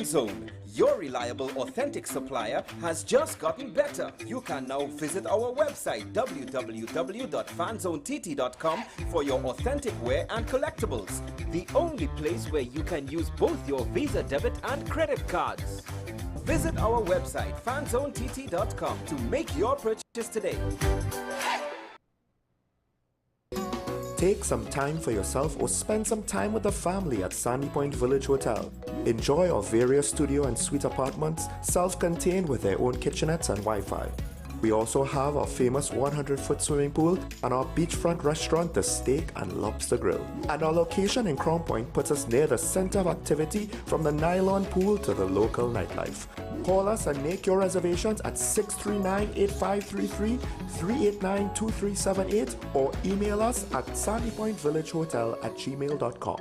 FanZone, your reliable, authentic supplier, has just gotten better. You can now visit our website www.fanzonett.com for your authentic wear and collectibles. The only place where you can use both your Visa debit and credit cards. Visit our website fanzonett.com to make your purchase today. Take some time for yourself or spend some time with the family at Sandy Point Village Hotel. Enjoy our various studio and suite apartments, self-contained with their own kitchenettes and Wi-Fi. We also have our famous 100-foot swimming pool and our beachfront restaurant, The Steak and Lobster Grill. And our location in Crown Point puts us near the center of activity from the nylon pool to the local nightlife. Call us and make your reservations at 639-8533, 389-2378 or email us at sandypointvillagehotel@gmail.com.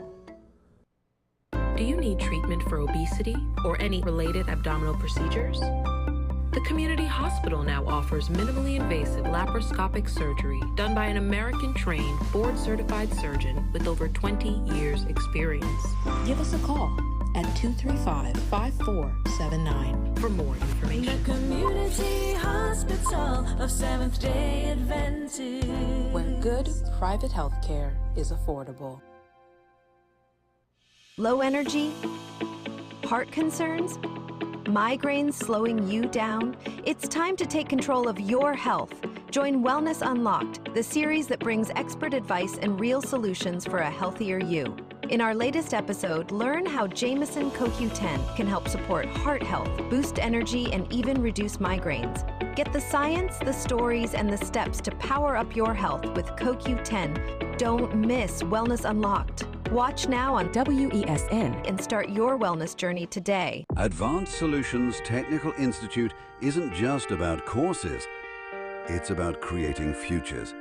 Do you need treatment for obesity or any related abdominal procedures? The community hospital now offers minimally invasive laparoscopic surgery done by an American-trained, board-certified surgeon with over 20 years' experience. Give us a call at 235-5479 for more information. The Community Hospital of Seventh-day Adventist, where good private health care is affordable. Low energy? Heart concerns? Migraines slowing you down? It's time to take control of your health. Join Wellness Unlocked, the series that brings expert advice and real solutions for a healthier you. In our latest episode, learn how Jameson CoQ10 can help support heart health, boost energy, and even reduce migraines. Get the science, the stories, and the steps to power up your health with CoQ10. Don't miss Wellness Unlocked. Watch now on WESN and start your wellness journey today. Advanced Solutions Technical Institute isn't just about courses, it's about creating futures.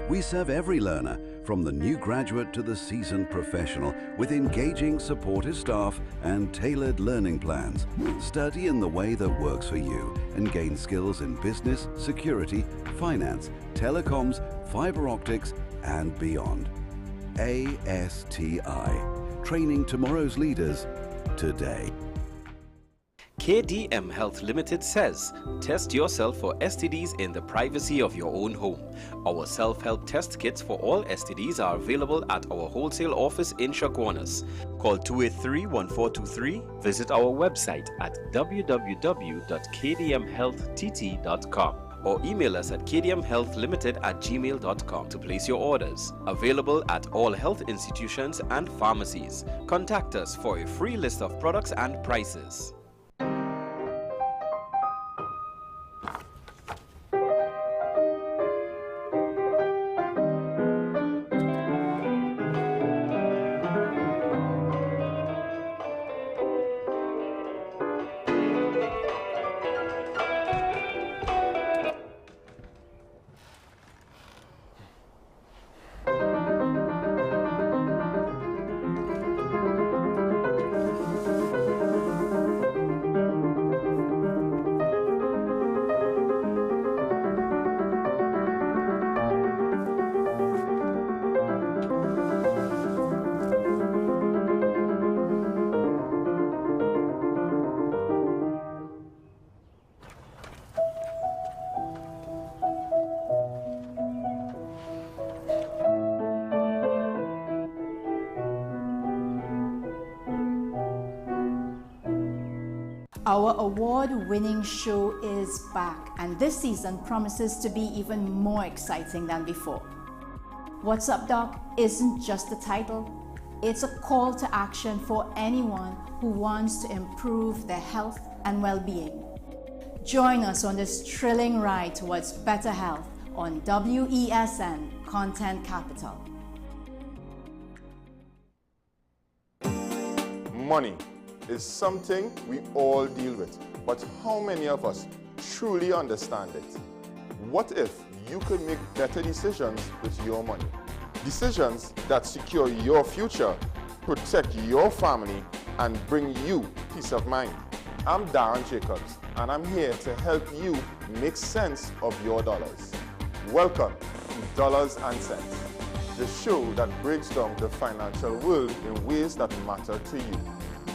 We serve every learner, from the new graduate to the seasoned professional, with engaging, supportive staff and tailored learning plans. Study in the way that works for you and gain skills in business, security, finance, telecoms, fiber optics, and beyond. ASTI, training tomorrow's leaders today. KDM Health Limited says, test yourself for STDs in the privacy of your own home. Our self-help test kits for all STDs are available at our wholesale office in Chaguanas. Call 283-1423, visit our website at www.kdmhealtht.com. or email us at kdmhealthlimited@gmail.com to place your orders. Available at all health institutions and pharmacies. Contact us for a free list of products and prices. Our award-winning show is back, and this season promises to be even more exciting than before. What's Up, Doc isn't just a title, it's a call to action for anyone who wants to improve their health and well-being. Join us on this thrilling ride towards better health on WESN Content Capital. Money is something we all deal with, but how many of us truly understand it? What if you could make better decisions with your money? Decisions that secure your future, protect your family, and bring you peace of mind. I'm Darren Jacobs, and I'm here to help you make sense of your dollars. Welcome to Dollars and Cents, the show that breaks down the financial world in ways that matter to you.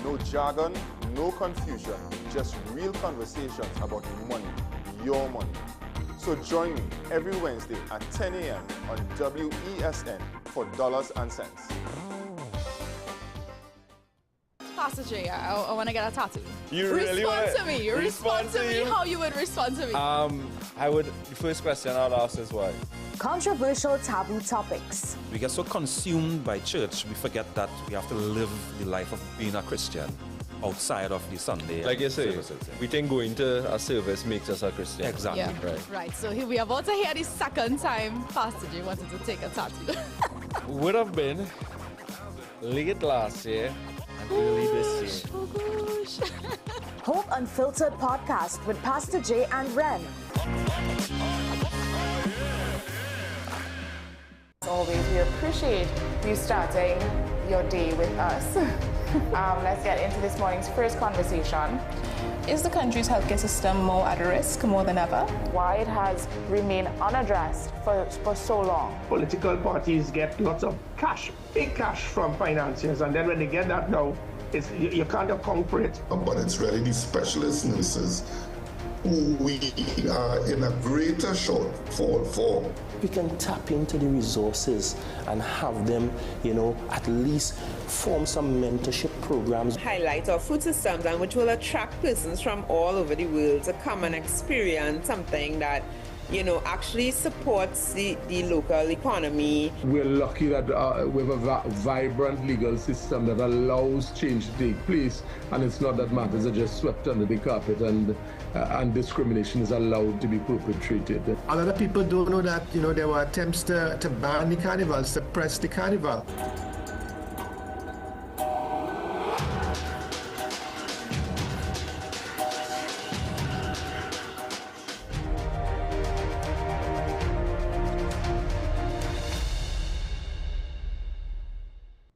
No jargon, no confusion, just real conversations about money, your money. So join me every Wednesday at 10 a.m. on WESN for Dollars and Cents. Pastor J, I want to get a tattoo. You really want to me. Respond to me. How you would respond to me? The first question I'd ask is why? Controversial taboo topics. We get so consumed by church, we forget that we have to live the life of being a Christian outside of the Sunday. Like you say, services. we think going to a service makes us a Christian. Exactly. Yeah. Right. So here we are about to hear the second time Pastor J wanted to take a tattoo. Would have been late last year and early this year. Oh gosh. Hope Unfiltered podcast with Pastor J and Ren. As always, we appreciate you starting your day with us. Let's get into this morning's first conversation. Is the country's healthcare system more at risk, more than ever? Why it has remained unaddressed for so long. Political parties get lots of cash, big cash from financiers, and then when they get that now, you can't account for it. But it's really the specialist nurses who we are in a greater shortfall for. We can tap into the resources and have them, at least form some mentorship programs. Highlight our food systems, and which will attract persons from all over the world to come and experience something that actually supports the local economy. We're lucky that we have a vibrant legal system that allows change to take place, and it's not that matters are just swept under the carpet and discrimination is allowed to be perpetrated. A lot of people don't know that there were attempts to ban the carnival, suppress the carnival.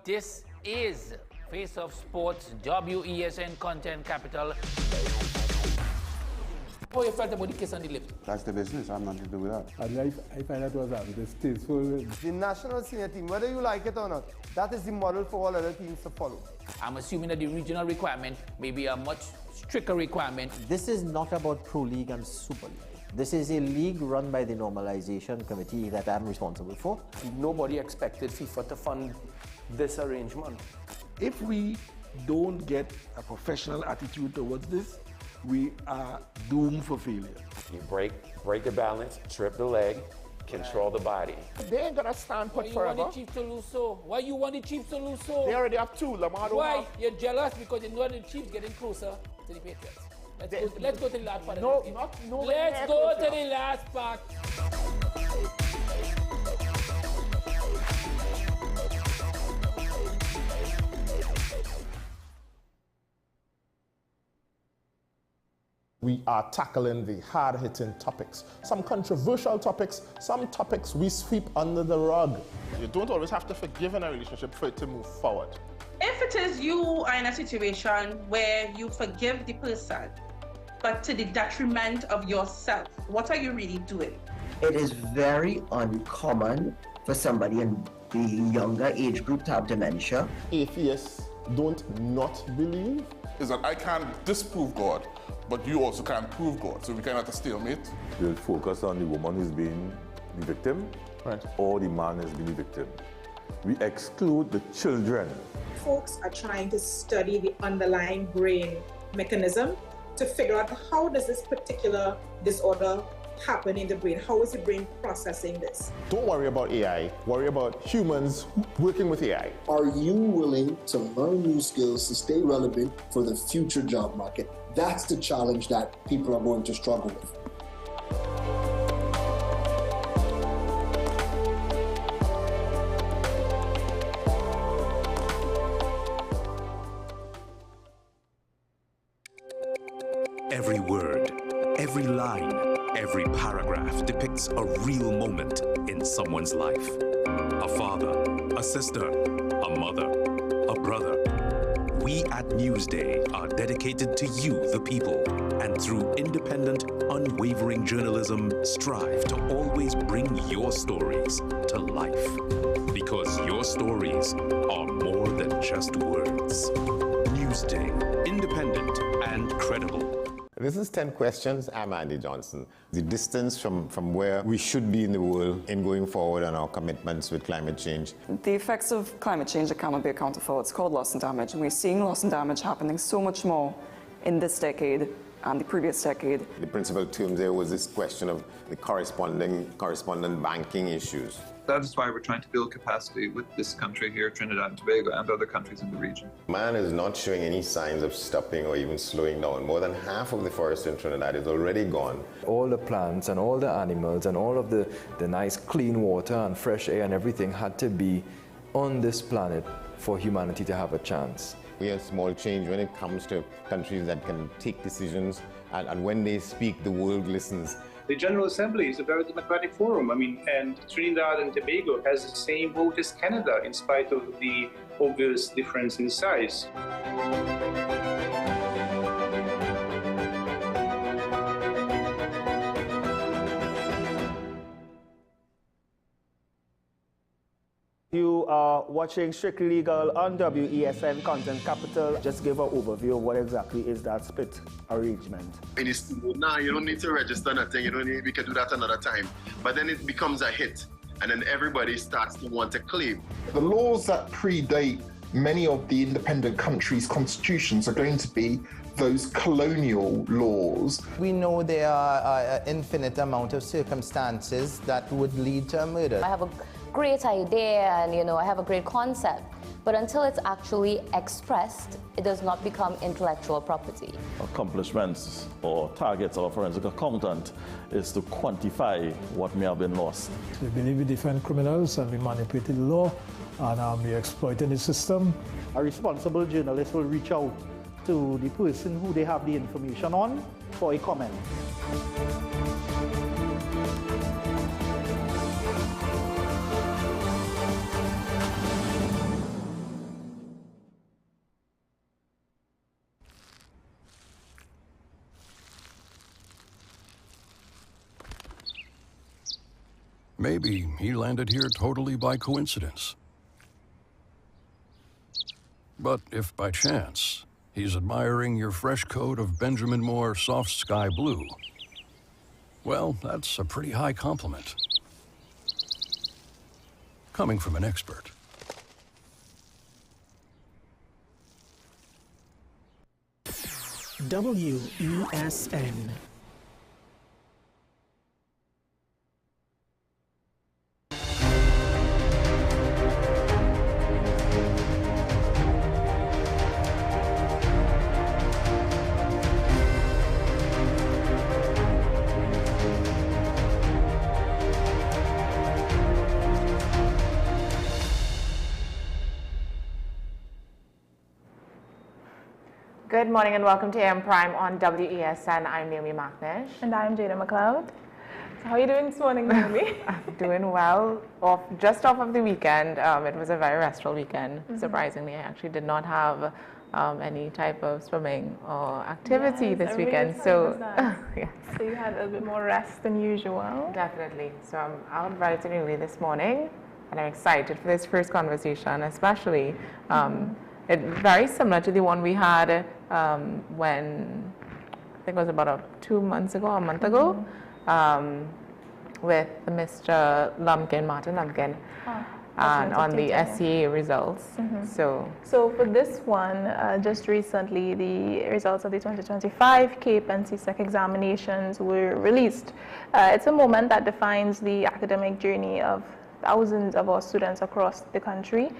This is Face of Sports, WESN Content Capital. How you felt about the kiss on the lip? That's the business. I'm nothing to do with that. I find that was distasteful. The national senior team, whether you like it or not, that is the model for all other teams to follow. I'm assuming that the regional requirement may be a much stricter requirement. This is not about Pro League and Super League. This is a league run by the Normalization Committee that I'm responsible for. Nobody expected FIFA to fund this arrangement. If we don't get a professional attitude towards this, we are doomed for failure. You break the balance, trip the leg, control the body. They ain't gonna stand put forever. Why you want the Chiefs to lose so? Why you want the Chiefs to lose so? They already have two. Lamar don't Why? have. You're jealous because you know the Chiefs getting closer to the Patriots. Let's go to the last part. No, let's go to the last part. We are tackling the hard-hitting topics, some controversial topics, some topics we sweep under the rug. You don't always have to forgive in a relationship for it to move forward. If it is you are in a situation where you forgive the person, but to the detriment of yourself, what are you really doing? It is very uncommon for somebody in the younger age group to have dementia. Atheists don't not believe. Is that I can't disprove God, but you also can't prove God, so we kind of have to stalemate. We'll focus on the woman who's being the victim, right, or the man who's being the victim. We exclude the children. Folks are trying to study the underlying brain mechanism to figure out how does this particular disorder happen in the brain? How is the brain processing this? Don't worry about AI, worry about humans working with AI. Are you willing to learn new skills to stay relevant for the future job market? That's the challenge that people are going to struggle with. Every word, every line, every paragraph depicts a real moment in someone's life. A father, a sister, a mother, a brother. We at Newsday are dedicated to you, the people, and through independent, unwavering journalism, strive to always bring your stories to life. Because your stories are more than just words. Newsday, independent and credible. This is 10 Questions. I'm Andy Johnson. The distance from where we should be in the world in going forward on our commitments with climate change. The effects of climate change that cannot be accounted for, it's called loss and damage. And we're seeing loss and damage happening so much more in this decade and the previous decade. The principal term there was this question of the correspondent banking issues. That is why we're trying to build capacity with this country here, Trinidad and Tobago, and other countries in the region. Man is not showing any signs of stopping or even slowing down. More than half of the forest in Trinidad is already gone. All the plants and all the animals and all of the nice clean water and fresh air and everything had to be on this planet for humanity to have a chance. We have small change when it comes to countries that can take decisions, and when they speak, the world listens. The General Assembly is a very democratic forum. And Trinidad and Tobago has the same vote as Canada, in spite of the obvious difference in size. You are watching Strictly Legal on WESN Content Capital. Just give an overview of what exactly is that split arrangement. Now you don't need to register nothing. We can do that another time. But then it becomes a hit, and then everybody starts to want to claim. The laws that predate many of the independent countries' constitutions are going to be those colonial laws. We know there are an infinite amount of circumstances that would lead to a murder. I have a great idea and I have a great concept, but until it's actually expressed, it does not become intellectual property. Accomplishments or targets of a forensic accountant is to quantify what may have been lost. We believe we defend criminals and we manipulated the law and we exploiting the system. A responsible journalist will reach out to the person who they have the information on for a comment. Maybe he landed here totally by coincidence. But if by chance he's admiring your fresh coat of Benjamin Moore soft sky blue, well, that's a pretty high compliment. Coming from an expert. WESN. Good morning and welcome to AM Prime on WESN. I'm Naomi McNish. And I'm Jada McLeod. So how are you doing this morning, Naomi? I'm doing well. Just off of the weekend. It was a very restful weekend. Surprisingly, I actually did not have any type of swimming or activity this weekend. So, yes. So you had a bit more rest than usual? Definitely. So I'm out relatively early this morning and I'm excited for this first conversation, especially it's very similar to the one we had when, I think it was about a month ago, with Mr. Lumpkin, Martin Lumpkin, and on the SCA results. So for this one, just recently, the results of the 2025 CAPE and CSEC examinations were released. It's a moment that defines the academic journey of thousands of our students across the country.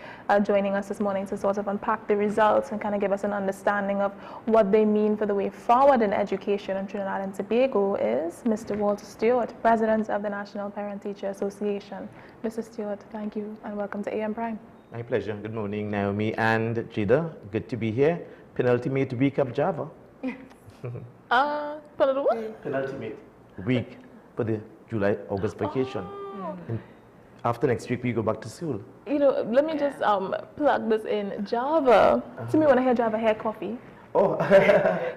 Joining us this morning to sort of unpack the results and kind of give us an understanding of what they mean for the way forward in education in Trinidad and Tobago is Mr. Walter Stewart, President of the National Parent-Teacher Association. Mr. Stewart, thank you and welcome to AM Prime. My pleasure. Good morning, Naomi and Jada. Good to be here. Penultimate week of Java. Penultimate week for the July-August vacation. After next week, we go back to school. Let me just plug this in. Java. To me, when I hear Java, I hear coffee. Oh,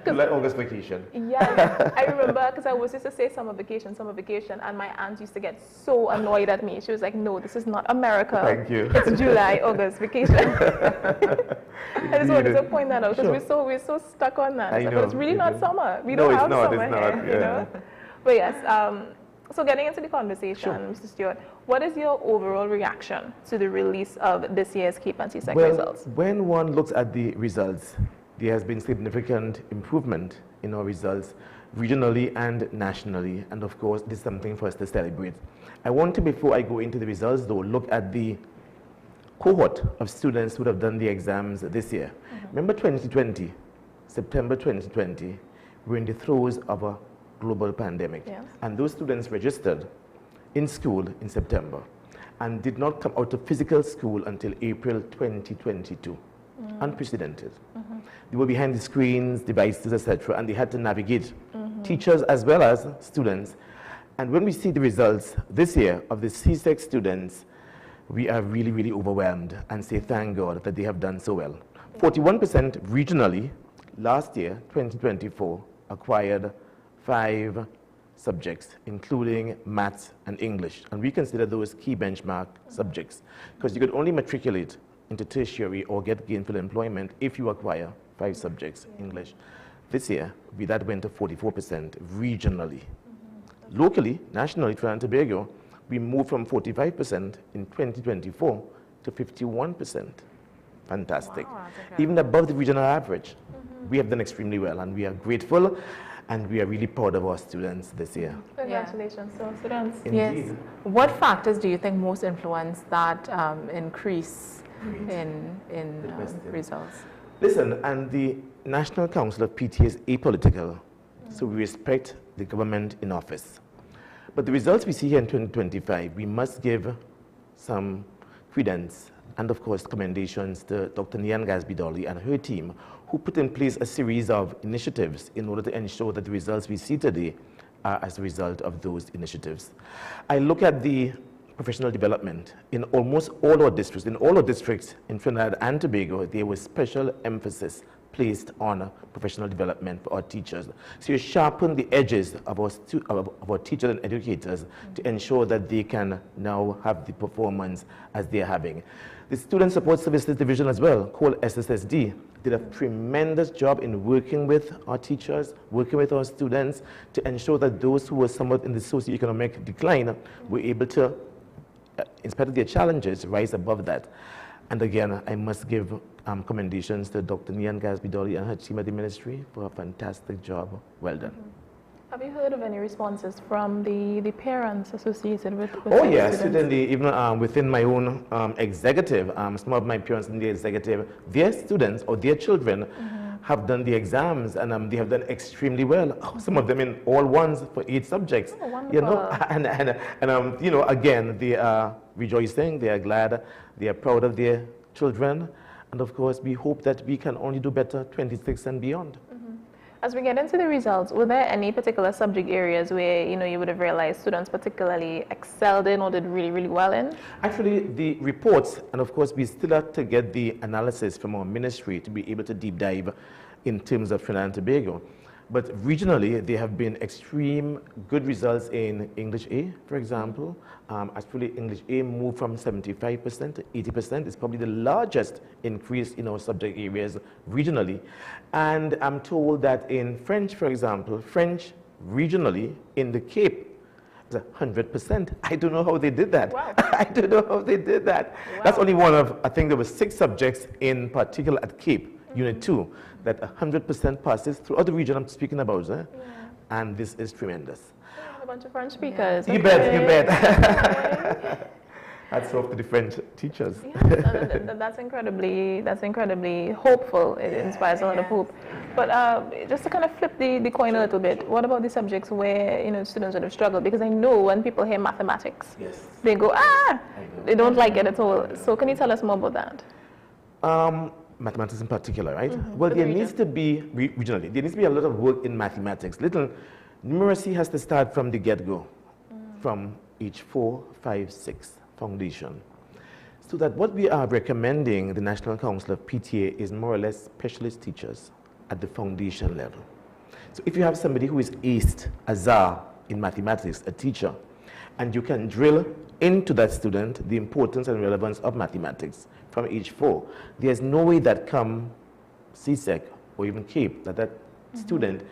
like August vacation. Yes, I remember because I was used to say summer vacation, and my aunt used to get so annoyed at me. She was like, "No, this is not America. Thank you. It's July, August vacation." I just wanted to point that out because we're so stuck on that. But it's really not summer. We don't have summer here, you know. But yes, so getting into the conversation, Mr. Stewart, what is your overall reaction to the release of this year's KEEP and CSEC results? When one looks at the results, there has been significant improvement in our results regionally and nationally, and of course, this is something for us to celebrate. I want to, before I go into the results though, look at the cohort of students who have done the exams this year. Remember 2020, September 2020, we're in the throes of a global pandemic. Yes. And those students registered in school in September and did not come out of physical school until April 2022. Unprecedented. They were behind the screens, devices, etc., and they had to navigate, teachers as well as students. And when we see the results this year of the CSEC students, we are really, really overwhelmed and say thank God that they have done so well. 41% regionally last year, 2024, acquired 5 subjects, including maths and English. And we consider those key benchmark subjects because you could only matriculate into tertiary or get gainful employment if you acquire 5 subjects, English. This year, that went to 44% regionally. Locally, nationally, Trinidad and Tobago, we moved from 45% in 2024 to 51%. Fantastic. Wow, even above the regional average. We have done extremely well, and we are grateful, and we are really proud of our students this year. Congratulations to our students. Indeed. Yes. What factors do you think most influence that increase in results? Listen, and the National Council of PTA is apolitical, so we respect the government in office. But the results we see here in 2025, we must give some credence and, of course, commendations to Dr. Nian Gasby-Dolly and her team, who put in place a series of initiatives in order to ensure that the results we see today are as a result of those initiatives. I look at the professional development in almost all our districts. In all our districts in Trinidad and Tobago, there was special emphasis placed on professional development for our teachers. So you sharpen the edges of our teachers and educators to ensure that they can now have the performance as they're having. The Student Support Services Division as well, called SSSD, did a tremendous job in working with our teachers, working with our students to ensure that those who were somewhat in the socioeconomic decline were able to, in spite of their challenges, rise above that. And again, I must give commendations to Dr. Nian Gasby-Dolly and her team at the ministry for a fantastic job. Well done. Have you heard of any responses from the parents associated with oh, yes, certainly. Even within my own executive, some of my parents in the executive, their students or their children have done the exams, and they have done extremely well. Some of them in all ones for 8 subjects. Oh, wonderful. You know, and you know, again, they are rejoicing, they are glad, they are proud of their children, and of course, we hope that we can only do better 26 and beyond. As we get into the results, were there any particular subject areas where you would have realized students particularly excelled in or did really, really well in? Actually, the reports, and of course, we still have to get the analysis from our ministry to be able to deep dive in terms of Trinidad and Tobago. But regionally, there have been extreme good results in English A, for example. Actually, English A moved from 75% to 80%. It's probably the largest increase in our subject areas regionally. And I'm told that in French, for example, French regionally in the Cape is 100%. I don't know how they did that. Wow. I don't know how they did that. Wow. That's only one of, I think there were 6 subjects in particular at Cape, Unit 2, that 100% passes throughout the region I'm speaking about. And this is tremendous. A bunch of French speakers. You bet, you bet. That's off to the French teachers. Yeah, that's incredibly hopeful. It inspires a lot of hope. But just to kind of flip the coin a little bit, what about the subjects where students would have struggled? Because I know when people hear mathematics, they go, they don't like it at all. So can you tell us more about that? Mathematics in particular, right? Well, there needs to be, regionally, there needs to be a lot of work in mathematics. Numeracy has to start from the get-go, from age 4, 5, 6 foundation. So that what we are recommending the National Council of PTA is more or less specialist teachers at the foundation level. So if you have somebody who is aced, a czar in mathematics, a teacher, and you can drill into that student the importance and relevance of mathematics from age 4, there's no way that come CSEC or even CAPE that student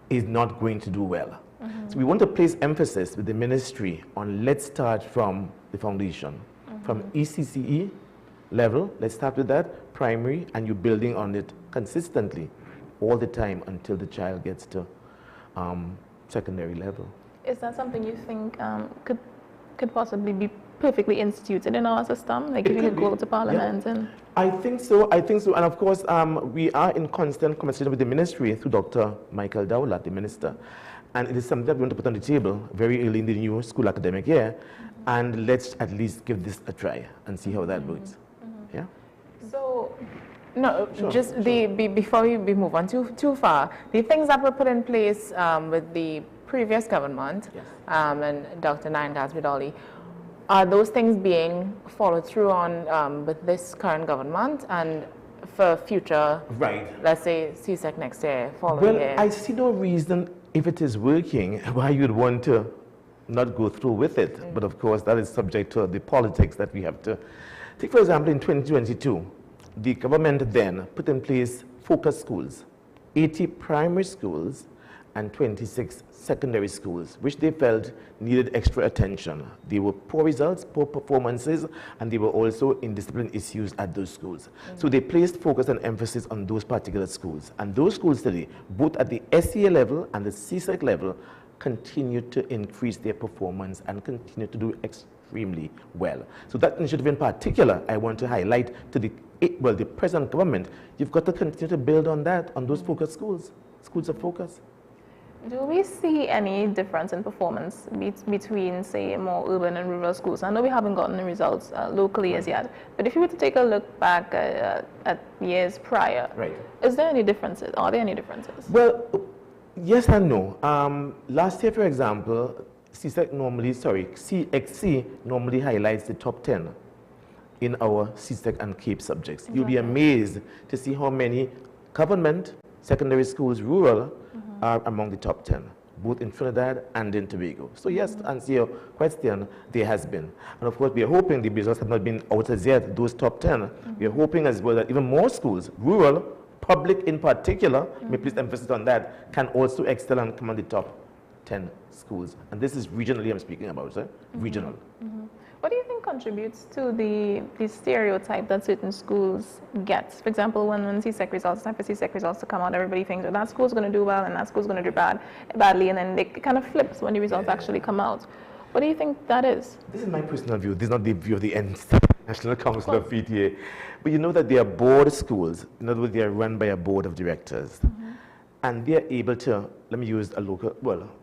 is not going to do well. So we want to place emphasis with the ministry on let's start from the foundation, from ECCE level, let's start with that, primary, and you're building on it consistently all the time until the child gets to secondary level. Is that something you think could possibly be perfectly instituted in our system? Like if you could go to Parliament and... I think so, and of course we are in constant conversation with the ministry through Dr. Michael Dowlat, the minister, and it is something that we want to put on the table very early in the new school academic year, and let's at least give this a try and see how that works. Yeah? So, no, before we move on too far, the things that were put in place with the previous government and Dr. Nayan Bidoli, are those things being followed through on with this current government and for future, let's say CSEC next year, following year? I see no reason, if it is working, why you'd want to not go through with it. But of course, that is subject to the politics that we have to take. For example, in 2022, the government then put in place focus schools, 80 primary schools and 26 secondary schools, which they felt needed extra attention. They were poor results, poor performances, and they were also indiscipline issues at those schools. So they placed focus and emphasis on those particular schools. And those schools today, both at the SEA level and the CSEC level, continue to increase their performance and continue to do extremely well. So that initiative in particular, I want to highlight to the present government. You've got to continue to build on that, on those focus schools, schools of focus. Do we see any difference in performance between, say, more urban and rural schools? I know we haven't gotten the results locally as yet, but if you were to take a look back at years prior, is there any differences? Are there any differences? Well, yes and no. Last year, for example, CXC normally highlights the top 10 in our CSEC and CAPE subjects. Exactly. You'll be amazed to see how many government secondary schools, rural, are among the top 10, both in Trinidad and in Tobago. So yes, to answer your question, there has been. And of course, we are hoping the results have not been out as yet, those top 10. We are hoping as well that even more schools, rural, public in particular, may place emphasis on that, can also excel and come on the top 10 schools. And this is regionally I'm speaking about, regional. What do you think contributes to the stereotype that certain schools get? For example, when CSEC results, time for CSEC results to come out, everybody thinks, well, that school's going to do well and that school's going to do badly, and then it kind of flips when the results actually come out. What do you think that is? This is my personal view. This is not the view of the National Council of PTA. But you know that they are board schools. In other words, they are run by a board of directors. And they are able to, let me use a local,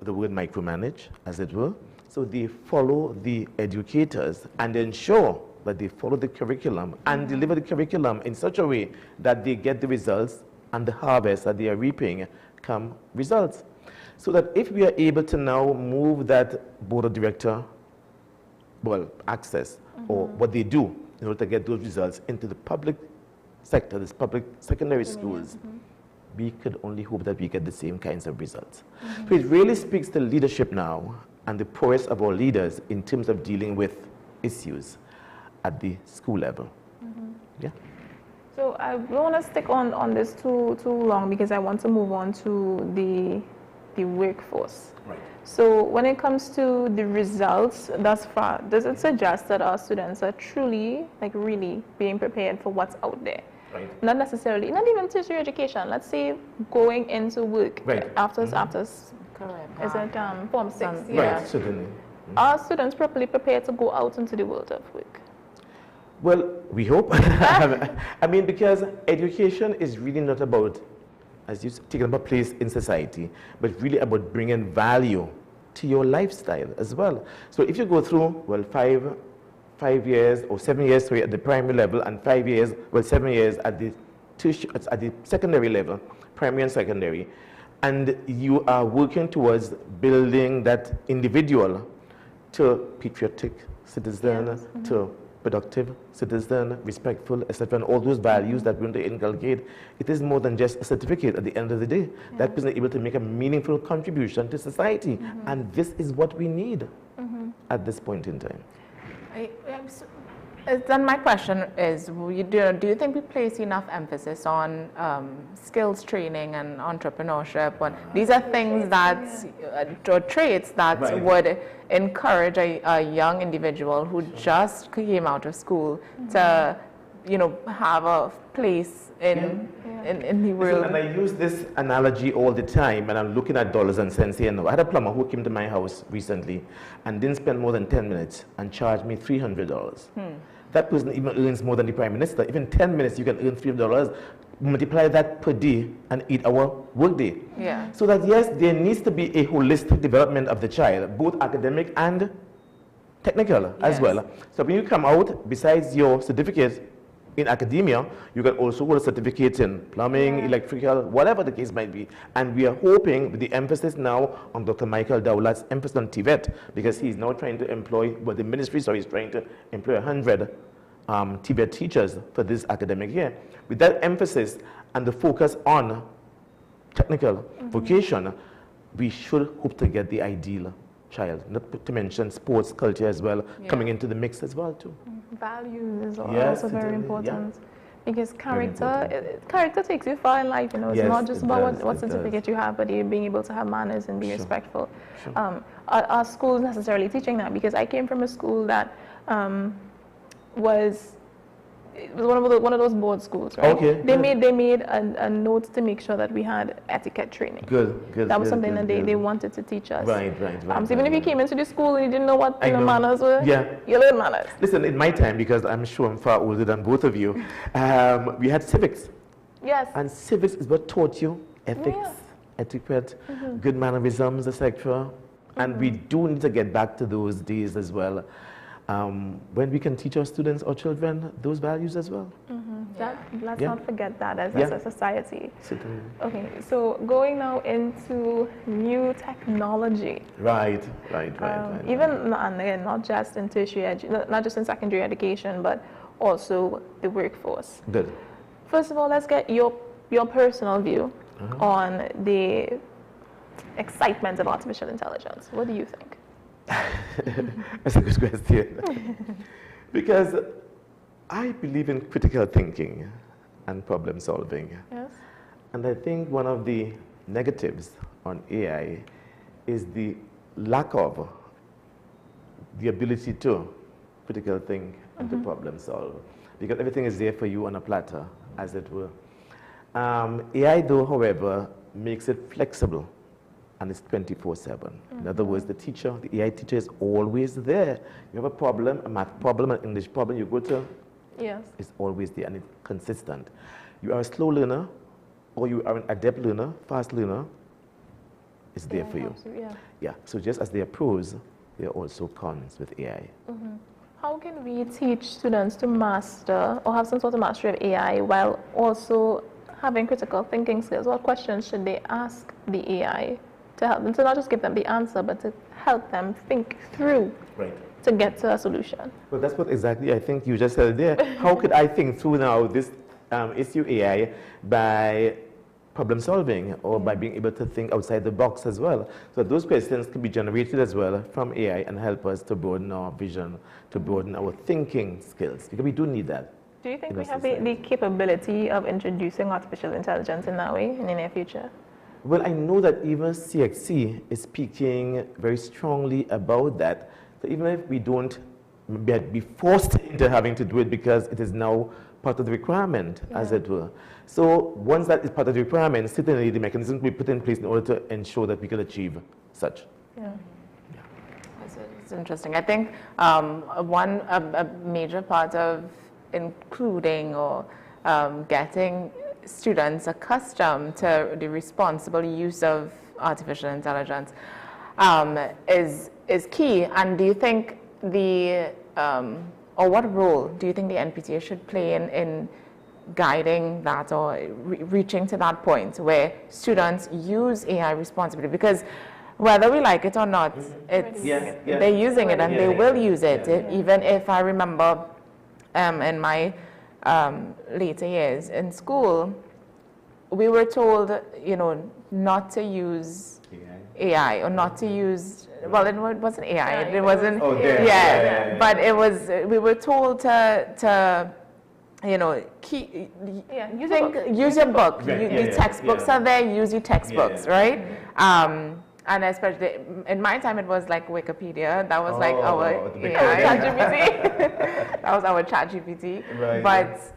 the word micromanage, as it were. So they follow the educators and ensure that they follow the curriculum and deliver the curriculum in such a way that they get the results and the harvest that they are reaping come results. So that if we are able to now move that board of director, access or what they do in order to get those results into the public sector, this public secondary schools, we could only hope that we get the same kinds of results. So it really speaks to leadership now and the prowess of our leaders in terms of dealing with issues at the school level. Yeah. So I don't want to stick on this too long because I want to move on to the workforce. Right. So when it comes to the results thus far, does it suggest that our students are truly, really being prepared for what's out there? Right. Not necessarily, not even tertiary education. Let's say going into work after Correct. Is it Form 6? Right, certainly. Are students properly prepared to go out into the world of work? Well, we hope. I mean, because education is really not about, as you taking up a place in society, but really about bringing value to your lifestyle as well. So if you go through, 5 years or 7 years at the primary level and 7 years at the secondary level, primary and secondary, and you are working towards building that individual to patriotic citizen, to productive citizen, respectful, etc., and all those values that we want to inculcate, it is more than just a certificate at the end of the day. That person is able to make a meaningful contribution to society, and this is what we need at this point in time. Then my question is, do you think we place enough emphasis on skills training and entrepreneurship? These are things that, or traits that would encourage a young individual who just came out of school to, have a place in the world. Listen, and I use this analogy all the time, and I'm looking at dollars and cents here now. I had a plumber who came to my house recently and didn't spend more than 10 minutes and charged me $300. That person even earns more than the Prime Minister. Even 10 minutes, you can earn $300. Multiply that per day, an 8-hour workday. Yeah. So that, yes, there needs to be a holistic development of the child, both academic and technical as well. So when you come out, besides your certificate in academia, you can also hold a certificate in plumbing, electrical, whatever the case might be. And we are hoping, with the emphasis now on Dr. Michael Dowlatt's emphasis on TVET, because he's now trying to employ, well, the ministry, so he's trying to employ 100 TVET teachers for this academic year. With that emphasis and the focus on technical vocation, we should hope to get the ideal child, not to mention sports, culture as well, coming into the mix as well too. Values is also very important. Because character takes you far in life, It's not just about what certificate you have, but you being able to have manners and be respectful. Are schools necessarily teaching that? Because I came from a school that was one of those board schools, right? Okay. They made a note to make sure that we had etiquette training. Good. That was something that they wanted to teach us. Right. So even if you came into the school and you didn't know what manners were, you learn manners. Listen, in my time, because I'm sure I'm far older than both of you, we had civics. Yes. And civics is what taught you ethics, etiquette, good mannerisms, etc. And we do need to get back to those days as well. When we can teach our students or children those values as well. Let's not forget that as a society. Certainly. Okay, so going now into new technology. Right. Even, and again, not just in not just in secondary education, but also the workforce. Good. First of all, let's get your personal view on the excitement of artificial intelligence. What do you think? That's a good question. Because I believe in critical thinking and problem solving. Yes. And I think one of the negatives on AI is the lack of the ability to critical think and to problem solve. Because everything is there for you on a platter, as it were. AI, though, however, makes it flexible. And it's 24/7. In other words, the AI teacher is always there. You have a problem, a math problem, an English problem, you go to, it's always there and it's consistent. You are a slow learner or you are an adept learner, fast learner, it's there for you. So just as there are pros, there are also cons with AI. How can we teach students to master or have some sort of mastery of AI while also having critical thinking skills? What questions should they ask the AI to help them, to not just give them the answer, but to help them think through to get to a solution? Well, that's what exactly I think you just said there. How could I think through now this issue AI by problem solving or by being able to think outside the box as well? So those questions can be generated as well from AI and help us to broaden our vision, to broaden our thinking skills, because we do need that. Do you think we have the capability of introducing artificial intelligence in that way in the near future? Well, I know that even CXC is speaking very strongly about that. So even if we don't be forced into having to do it because it is now part of the requirement, as it were. So once that is part of the requirement, certainly the mechanisms will be put in place in order to ensure that we can achieve such. It's interesting. I think a major part of including or getting students accustomed to the responsible use of artificial intelligence is key. And do you think or what role do you think the NPTA should play in guiding that or reaching to that point where students use AI responsibly? Because whether we like it or not, they're using it and they will use it. Even if I remember in my later years in school, we were told, you know, not to use AI or not to use, well, it wasn't AI, it wasn't, but it was, we were told to you know, use your book. The textbooks are there, use your textbooks, right? And especially in my time, it was like Wikipedia. That was like our ChatGPT. That was our ChatGPT. But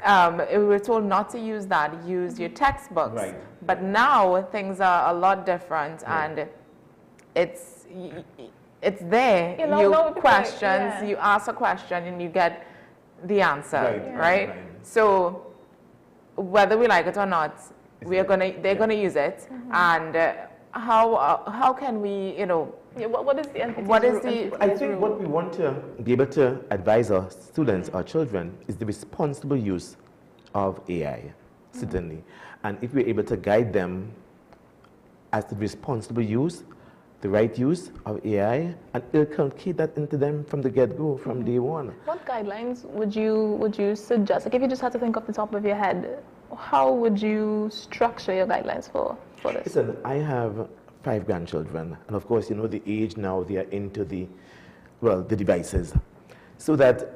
we were told not to use that. Use your textbooks. But now things are a lot different, and it's there. You questions. You ask a question, and you get the answer. Right? So whether we like it or not, they're gonna use it, and. How can we, you know, what is the entity's what is the I think what we want to be able to advise our students, our children, is the responsible use of AI, certainly. And if we're able to guide them as to the responsible use, the right use of AI, and inculcate that into them from the get-go, from day one. What guidelines would you suggest? Like if you just had to think off the top of your head, how would you structure your guidelines for this? Listen, I have 5 grandchildren, and of course, you know, the age now they are into the devices, so that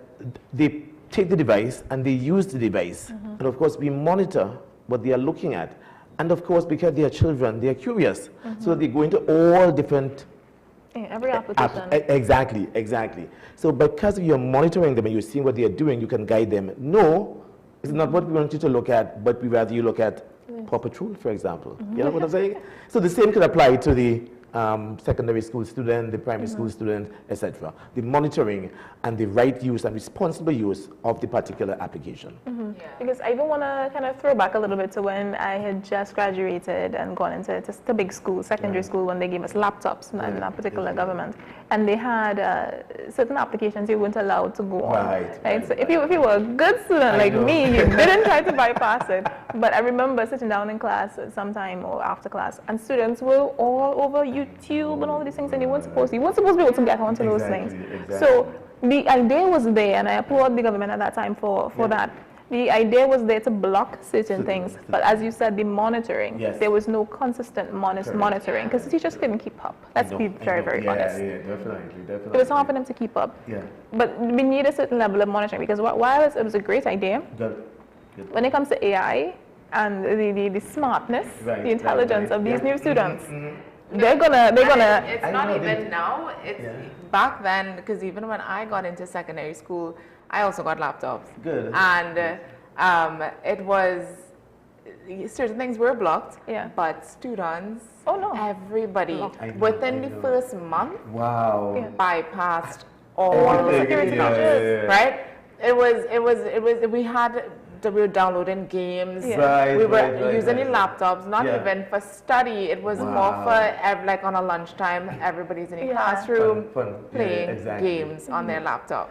they take the device and they use the device, and of course we monitor what they are looking at, and of course because they are children, they are curious, so they go into all different every application. Exactly. So because you're monitoring them and you're seeing what they are doing, you can guide them. No, it's not what we want you to look at, but we rather you look at Paw Patrol, for example. You know what I'm saying? So the same could apply to the secondary school student, the primary school student, etc. The monitoring and the right use and responsible use of the particular application. Because I even want to kind of throw back a little bit to when I had just graduated and gone into just a big school, secondary school, when they gave us laptops in that particular government. And they had certain applications you weren't allowed to go on. So if you were a good student like me, you didn't try to bypass it. But I remember sitting down in class sometime or after class, and students were all over YouTube and all of these things, and you weren't supposed to be able to get onto those things. So the idea was there, and I applaud the government at that time for that. The idea was there to block certain things, but as you said, the monitoring, there was no consistent monitoring, because the teachers couldn't keep up. Let's be very honest. Definitely. It was hard for them to keep up. But we need a certain level of monitoring, because while it was a great idea, when it comes to AI and the smartness, the intelligence of these new students, they're gonna. It's not even now. It's back then, because even when I got into secondary school, I also got laptops. And it was, certain things were blocked, but students, everybody, within the first month, bypassed all the security measures, right? We were downloading games. We were using the laptops, not even for study. It was more for, like on a lunchtime, everybody's in the classroom playing games on their laptops.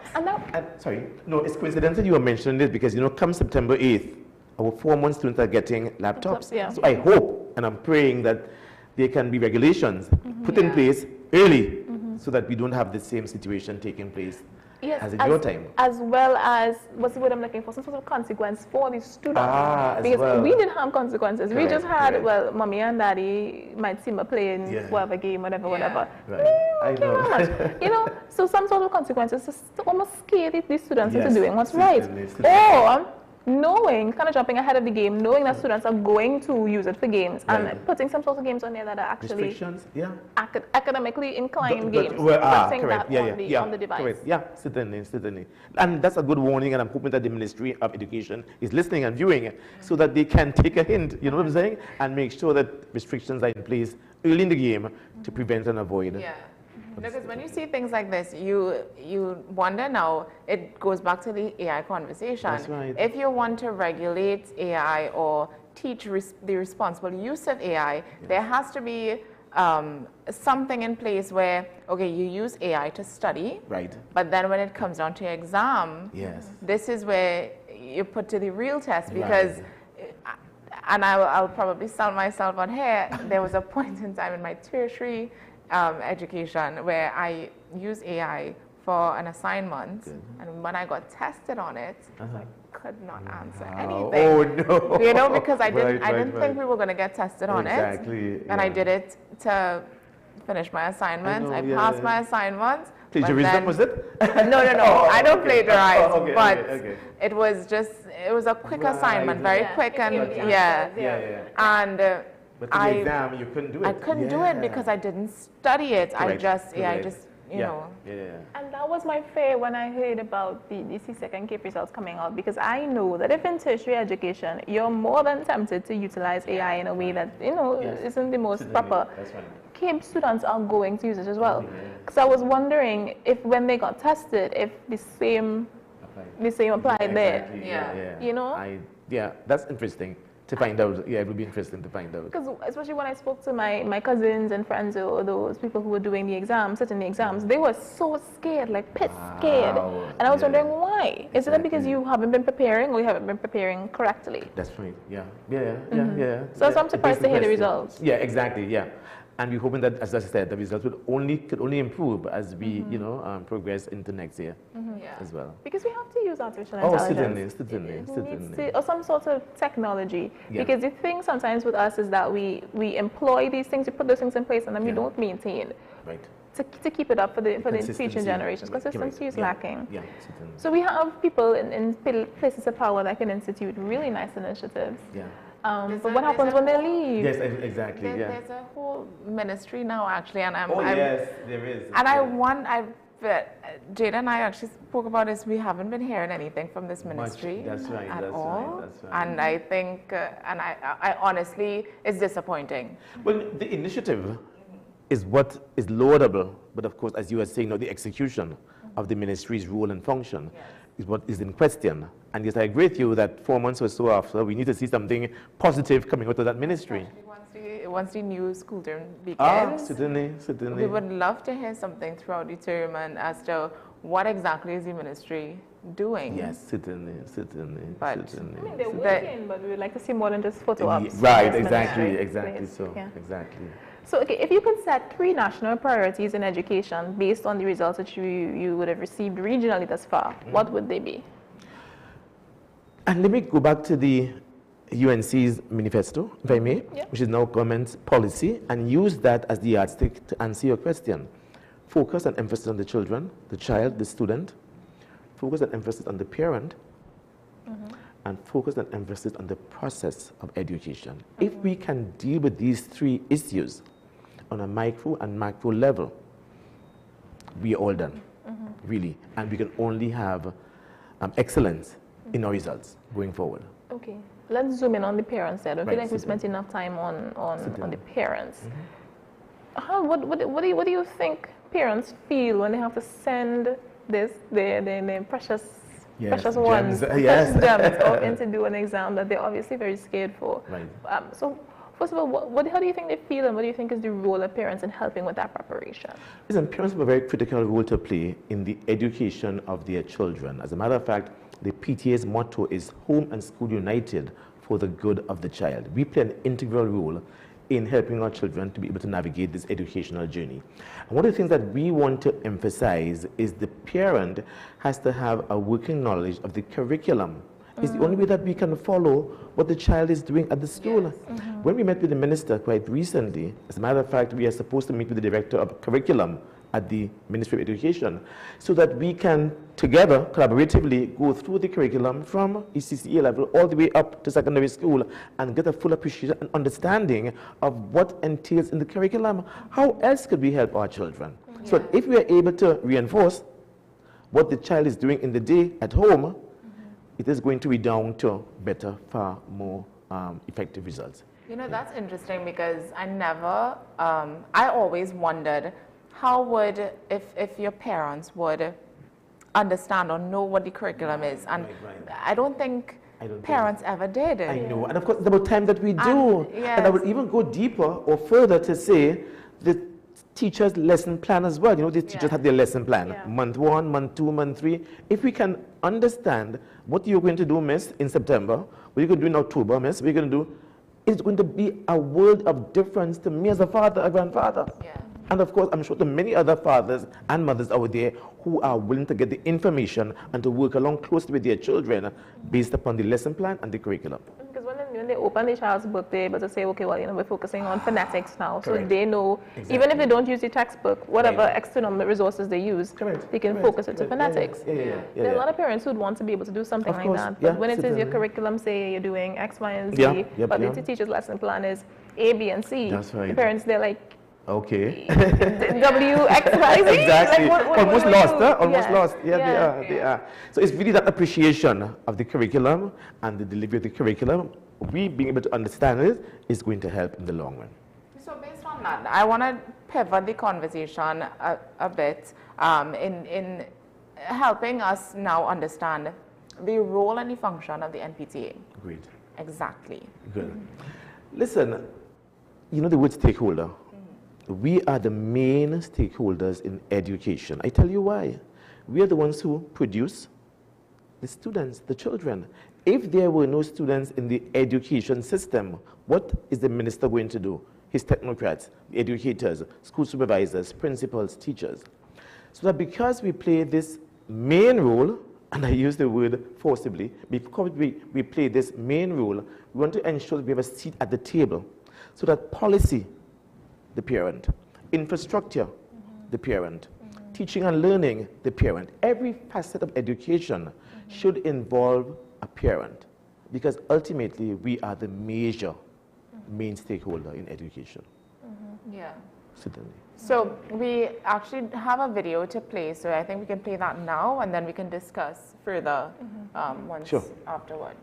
Sorry, no, it's coincidental you were mentioning this, because, you know, come September 8th, our 4-month students are getting laptops. So I hope, and I'm praying that there can be regulations put in place early, so that we don't have the same situation taking place. As in your time. As well as, what's the word I'm looking for? Some sort of consequence for the students. Because we didn't have consequences. We just had, well, mommy and daddy might see me playing whatever game, whatever. I know. You know, so some sort of consequences to almost scare these students into doing what's right. Or knowing, kind of jumping ahead of the game, knowing that students are going to use it for games, and putting some sort of games on there that are actually academically inclined games. Putting that on the device. Certainly. And that's a good warning, and I'm hoping that the Ministry of Education is listening and viewing it, so that they can take a hint, you know what I'm saying, and make sure that restrictions are in place early in the game to prevent and avoid. Because when you see things like this, you wonder now, it goes back to the AI conversation. That's right. If you want to regulate AI or teach the responsible use of AI, there has to be something in place where, okay, you use AI to study, but then when it comes down to your exam, this is where you put to the real test, because, and I'll probably sell myself on here, there was a point in time in my tertiary education where I used AI for an assignment, and when I got tested on it, I could not answer Wow. anything. Oh no! You know, because I didn't, Right, think we were going to get tested on it. Exactly. And I did it to finish my assignments. I know, passed my assignments. Plagiarism, was it? No. I don't plagiarize, but okay. it was a quick assignment, very quick, and and but for the exam, you couldn't do it. I couldn't do it because I didn't study it. Correct. I just you know. And that was my fear when I heard about the C2nd CAPE results coming out, because I know that if in tertiary education, you're more than tempted to utilize AI in a way that, you know, isn't the most proper. That's right. CAPE students are going to use it as well. Because I was wondering if when they got tested, if the same applied there. You know? That's interesting to find out. Yeah, it would be interesting to find out. Because especially when I spoke to my cousins and friends or those people who were doing the exams, sitting the exams, they were so scared, like pit scared. And I was wondering why. Is it because you haven't been preparing or you haven't been preparing correctly? That's right. Yeah. So I'm surprised to hear the results. Yeah, exactly. Yeah. And we're hoping that, as I said, the results could only improve as we, progress into next year as well. Because we have to use artificial intelligence. Certainly. Or some sort of technology. Because the thing sometimes with us is that we employ these things, we put those things in place, and then we don't maintain. Right. To keep it up for the future generations. Consistency is lacking. So we have people in places of power that can institute really nice initiatives. But what happens when they leave? Yes, exactly. There's a whole ministry now, actually, and yes, there is. And Jada and I actually spoke about this. We haven't been hearing anything from this ministry at all. And I think, I honestly, it's disappointing. Well, the initiative is what is laudable, but of course, as you were saying, the execution of the ministry's role and function is what is in question. And yes, I agree with you that 4 months or so after, we need to see something positive coming out of that ministry. Once the new school term begins, certainly. We would love to hear something throughout the term and as to what exactly is the ministry doing. Yes, certainly. I mean, they're working, but we would like to see more than just photo ops. Right, exactly. Exactly. So, okay, if you could set 3 national priorities in education based on the results that you would have received regionally thus far, what would they be? And let me go back to the UNC's manifesto, if I may, which is now government's policy, and use that as the yardstick to answer your question. Focus and emphasis on the children, the child, the student. Focus and emphasis on the parent. And focus and emphasis on the process of education. If we can deal with these 3 issues on a micro and macro level, we are all done, really. And we can only have excellence in our results going forward. Okay, let's zoom in on the parents there. I don't feel like we spent enough time on the parents. What do you think parents feel when they have to send their precious ones, precious gems off in to do an exam that they're obviously very scared for? So first of all, how do you think they feel, and what do you think is the role of parents in helping with that preparation? Listen, parents have a very critical role to play in the education of their children. As a matter of fact, the PTA's motto is Home and School United for the good of the child. We play an integral role in helping our children to be able to navigate this educational journey. And one of the things that we want to emphasize is the parent has to have a working knowledge of the curriculum. It's the only way that we can follow what the child is doing at the school. When we met with the minister quite recently, as a matter of fact, we are supposed to meet with the director of curriculum at the Ministry of Education so that we can together, collaboratively, go through the curriculum from ECCA level all the way up to secondary school and get a full appreciation and understanding of what entails in the curriculum. How else could we help our children? So if we are able to reinforce what the child is doing in the day at home, it is going to be down to better, far more effective results. You know, that's interesting because I always wondered how would, if your parents would understand or know what the curriculum is. And I don't think parents ever did. I know, and of course it's about time that we do. And I would even go deeper or further to say the teachers' lesson plan as well. You know, the teachers have their lesson plan, month 1, month 2, month 3. If we can understand what you're going to do, miss, in September, what you're going to do in October, miss, what you're going to do, it's going to be a world of difference to me as a father, a grandfather. And of course, I'm sure there are many other fathers and mothers out there who are willing to get the information and to work along closely with their children based upon the lesson plan and the curriculum. Because when they open the child's book, they're able to say, okay, well, you know, we're focusing on phonetics now. Correct. So they know, Exactly. even if they don't use the textbook, whatever Right. external resources they use, Correct. they can Correct. focus it to Correct. phonetics. There are a lot of parents who'd want to be able to do something Of like course. that. Yeah, But when it is your certainly. curriculum, say you're doing X, Y, and Z, Yeah. Yep. but Yeah. the teacher's lesson plan is A, B, and C. That's right. The parents, they're like, Okay. W, X, Y, Z? Exactly. Like, what Almost do we lost, do? huh? Almost Yeah. lost. Yeah, they Yeah. are. They are. So it's really that appreciation of the curriculum and the delivery of the curriculum. We being able to understand it is going to help in the long run. So based on that, I want to pivot the conversation a bit in helping us now understand the role and the function of the NPTA. Great. Exactly. Good. Listen, you know the word stakeholder. We are the main stakeholders in education. I tell you why. We are the ones who produce the students, the children. If there were no students in the education system, what is the minister going to do? His technocrats, the educators, school supervisors, principals, teachers. So that because we play this main role, and I use the word forcibly, because we play this main role, we want to ensure that we have a seat at the table so that policy, the parent, infrastructure, the parent, teaching and learning, the parent, every facet of education should involve a parent, because ultimately we are the main stakeholder in education. Yeah. Certainly. So we actually have a video to play, so I think we can play that now, and then we can discuss further once Sure. afterward.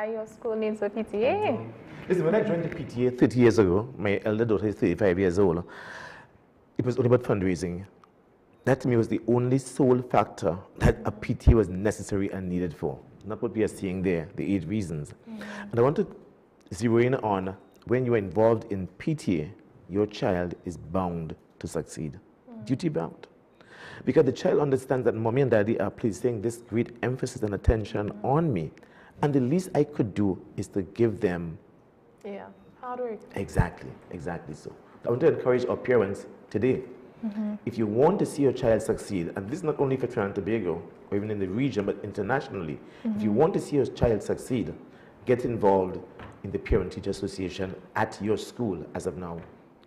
why your school needs a PTA? Listen, when I joined the PTA 30 years ago, my elder daughter is 35 years old, it was all about fundraising. That to me was the only sole factor that a PTA was necessary and needed for. Not what we are seeing there, the 8 reasons. And I want to zero in on when you are involved in PTA, your child is bound to succeed, duty bound. Because the child understands that mommy and daddy are placing this great emphasis and attention on me. And the least I could do is to give them. Yeah, hard work. Exactly so. I want to encourage our parents today. If you want to see your child succeed, and this is not only for Trinidad and Tobago, or even in the region, but internationally, if you want to see your child succeed, get involved in the Parent-Teacher Association at your school as of now.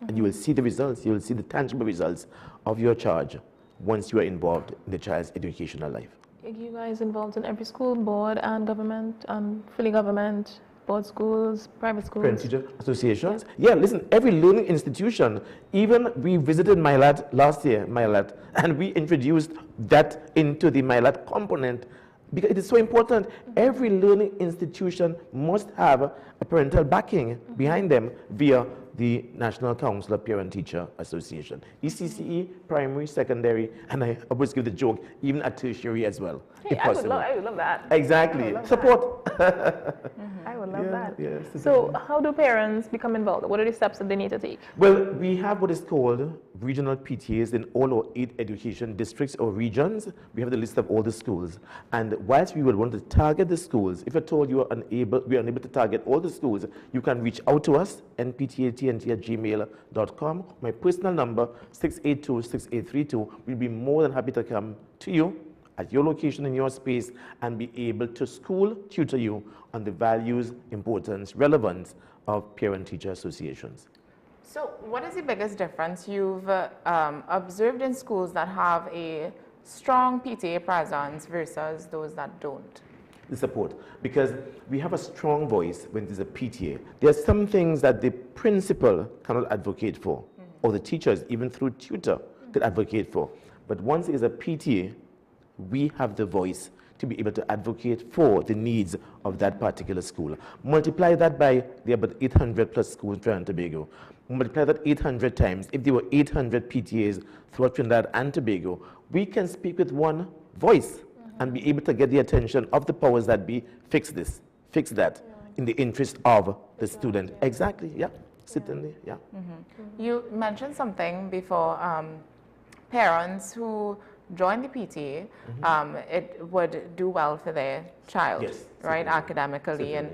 And you will see the results, you will see the tangible results of your charge once you are involved in the child's educational life. Are you guys involved in every school, board and government, and fully government, board schools, private schools? Parent-Teacher Associations? Yeah, listen, every learning institution, even we visited MyLAT last year, MyLAT, and we introduced that into the MyLAT component because it is so important. Every learning institution must have a parental backing behind them via the National Council of Parent-Teacher Association. ECCE, primary, secondary, and I always give the joke, even at tertiary as well, if I would possible. love that. Exactly. Support. I would love that. Yes, So how do parents become involved? What are the steps that they need to take? Well, we have what is called regional PTAs in all our 8 education districts or regions. We have the list of all the schools. And whilst we will want to target the schools, if at all we are unable to target all the schools, you can reach out to us, nptatnt@gmail.com. My personal number, 682-6832. We'll be more than happy to come to you at your location in your space and be able to tutor you on the values, importance, relevance of parent-teacher associations. So what is the biggest difference you've observed in schools that have a strong PTA presence versus those that don't? The support, because we have a strong voice when there's a PTA. There are some things that the principal cannot advocate for, or the teachers, even through tutor. could advocate for. But once it is a PTA, we have the voice to be able to advocate for the needs of that particular school. Multiply that by the about 800 plus schools in Trinidad and Tobago. Multiply that 800 times. If there were 800 PTAs throughout Trinidad and Tobago, we can speak with one voice and be able to get the attention of the powers that be, fix this, fix that, in the interest of the student. Exactly, yeah, certainly, yeah. You mentioned something before, parents who join the PTA, it would do well for their child, right, academically and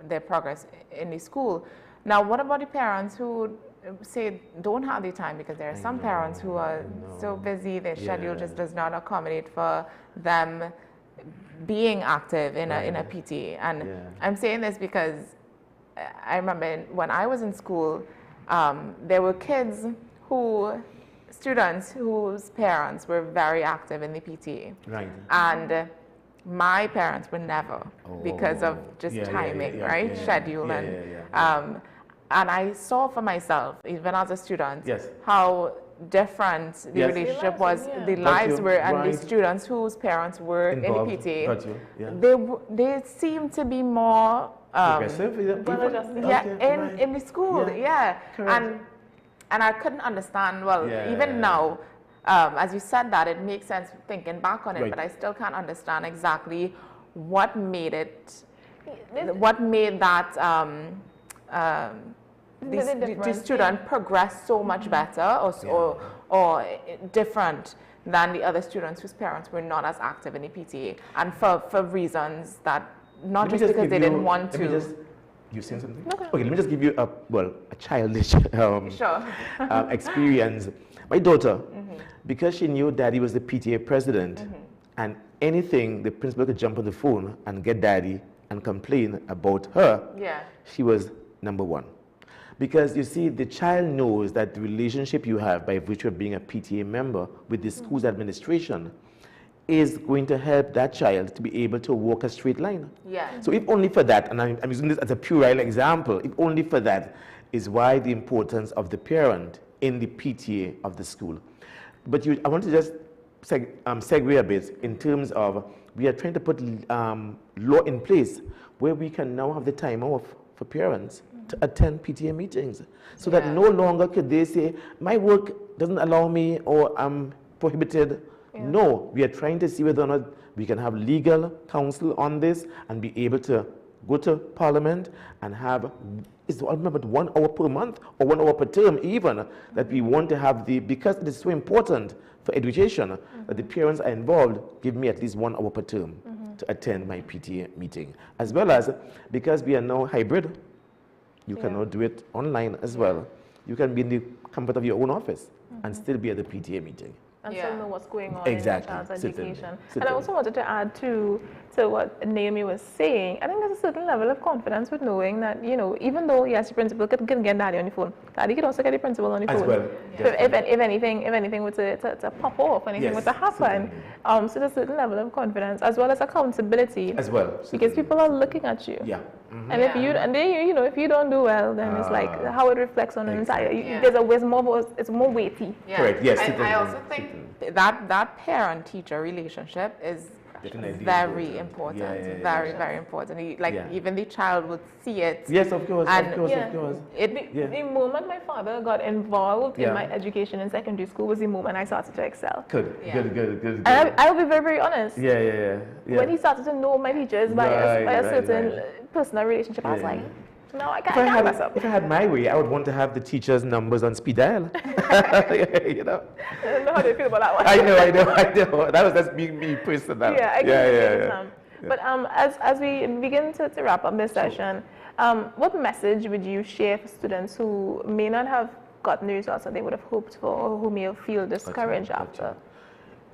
their progress in the school. Now, what about the parents who say don't have the time, because there are some parents who are so busy, their schedule just does not accommodate for them being active in a PTA. And I'm saying this because I remember when I was in school, there were students whose parents were very active in the PTA. Right. And my parents were never, because of just timing, right? Schedule. And I saw for myself, even as a student, how different the relationship was, the lives were, and the students whose parents were involved in the PTA, they seemed to be more aggressive, in the school, and I couldn't understand, even now, as you said that, it makes sense thinking back on it, but I still can't understand exactly what made that the student progress so much better or different than the other students whose parents were not as active in the PTA, and for reasons that, not just because they didn't want to. You saying something? Okay, let me just give you a childish experience. My daughter, because she knew daddy was the PTA president, and anything, the principal could jump on the phone and get daddy and complain about her, she was number one. Because you see, the child knows that the relationship you have by virtue of being a PTA member with the school's administration is going to help that child to be able to walk a straight line. So if only for that, and I'm using this as a puerile example, if only for that is why the importance of the parent in the PTA of the school. But I want to just segue a bit in terms of, we are trying to put law in place where we can now have the time off for parents to attend PTA meetings, so that no longer could they say, my work doesn't allow me, or I'm prohibited. No, we are trying to see whether or not we can have legal counsel on this and be able to go to Parliament and have, I remember, 1 hour per month or 1 hour per term even, that we want to have because it is so important for education that the parents are involved, give me at least 1 hour per term to attend my PTA meeting. As well as, because we are now hybrid, you can now do it online as well. You can be in the comfort of your own office and still be at the PTA meeting. And still know what's going on in your child's education. And I also wanted to add to what Naomi was saying, I think there's a certain level of confidence with knowing that, even though, yes, the principal can get daddy on the phone, daddy can also get the principal on the phone. Well, so if anything were to pop off, anything were to happen, so there's a certain level of confidence, as well as accountability. As well. Because people are looking at you. And if if you don't do well, then it's like how it reflects on the entire. It's more weighty. Correct. Yes. I also think that parent-teacher relationship is very important. Very important. Even the child would see it. Yes, of course. And of course. The moment my father got involved in my education in secondary school was the moment I started to excel. Good. And I'll be very, very honest. When he started to know my teachers by a certain personal relationship, I was like, no, I can't mess up. If I had my way, I would want to have the teachers' numbers on speed dial. I don't know how they feel about that one. I know. That's me personal. I understand. But as we begin to wrap up this session, what message would you share for students who may not have gotten the results that they would have hoped for, or who may feel discouraged after?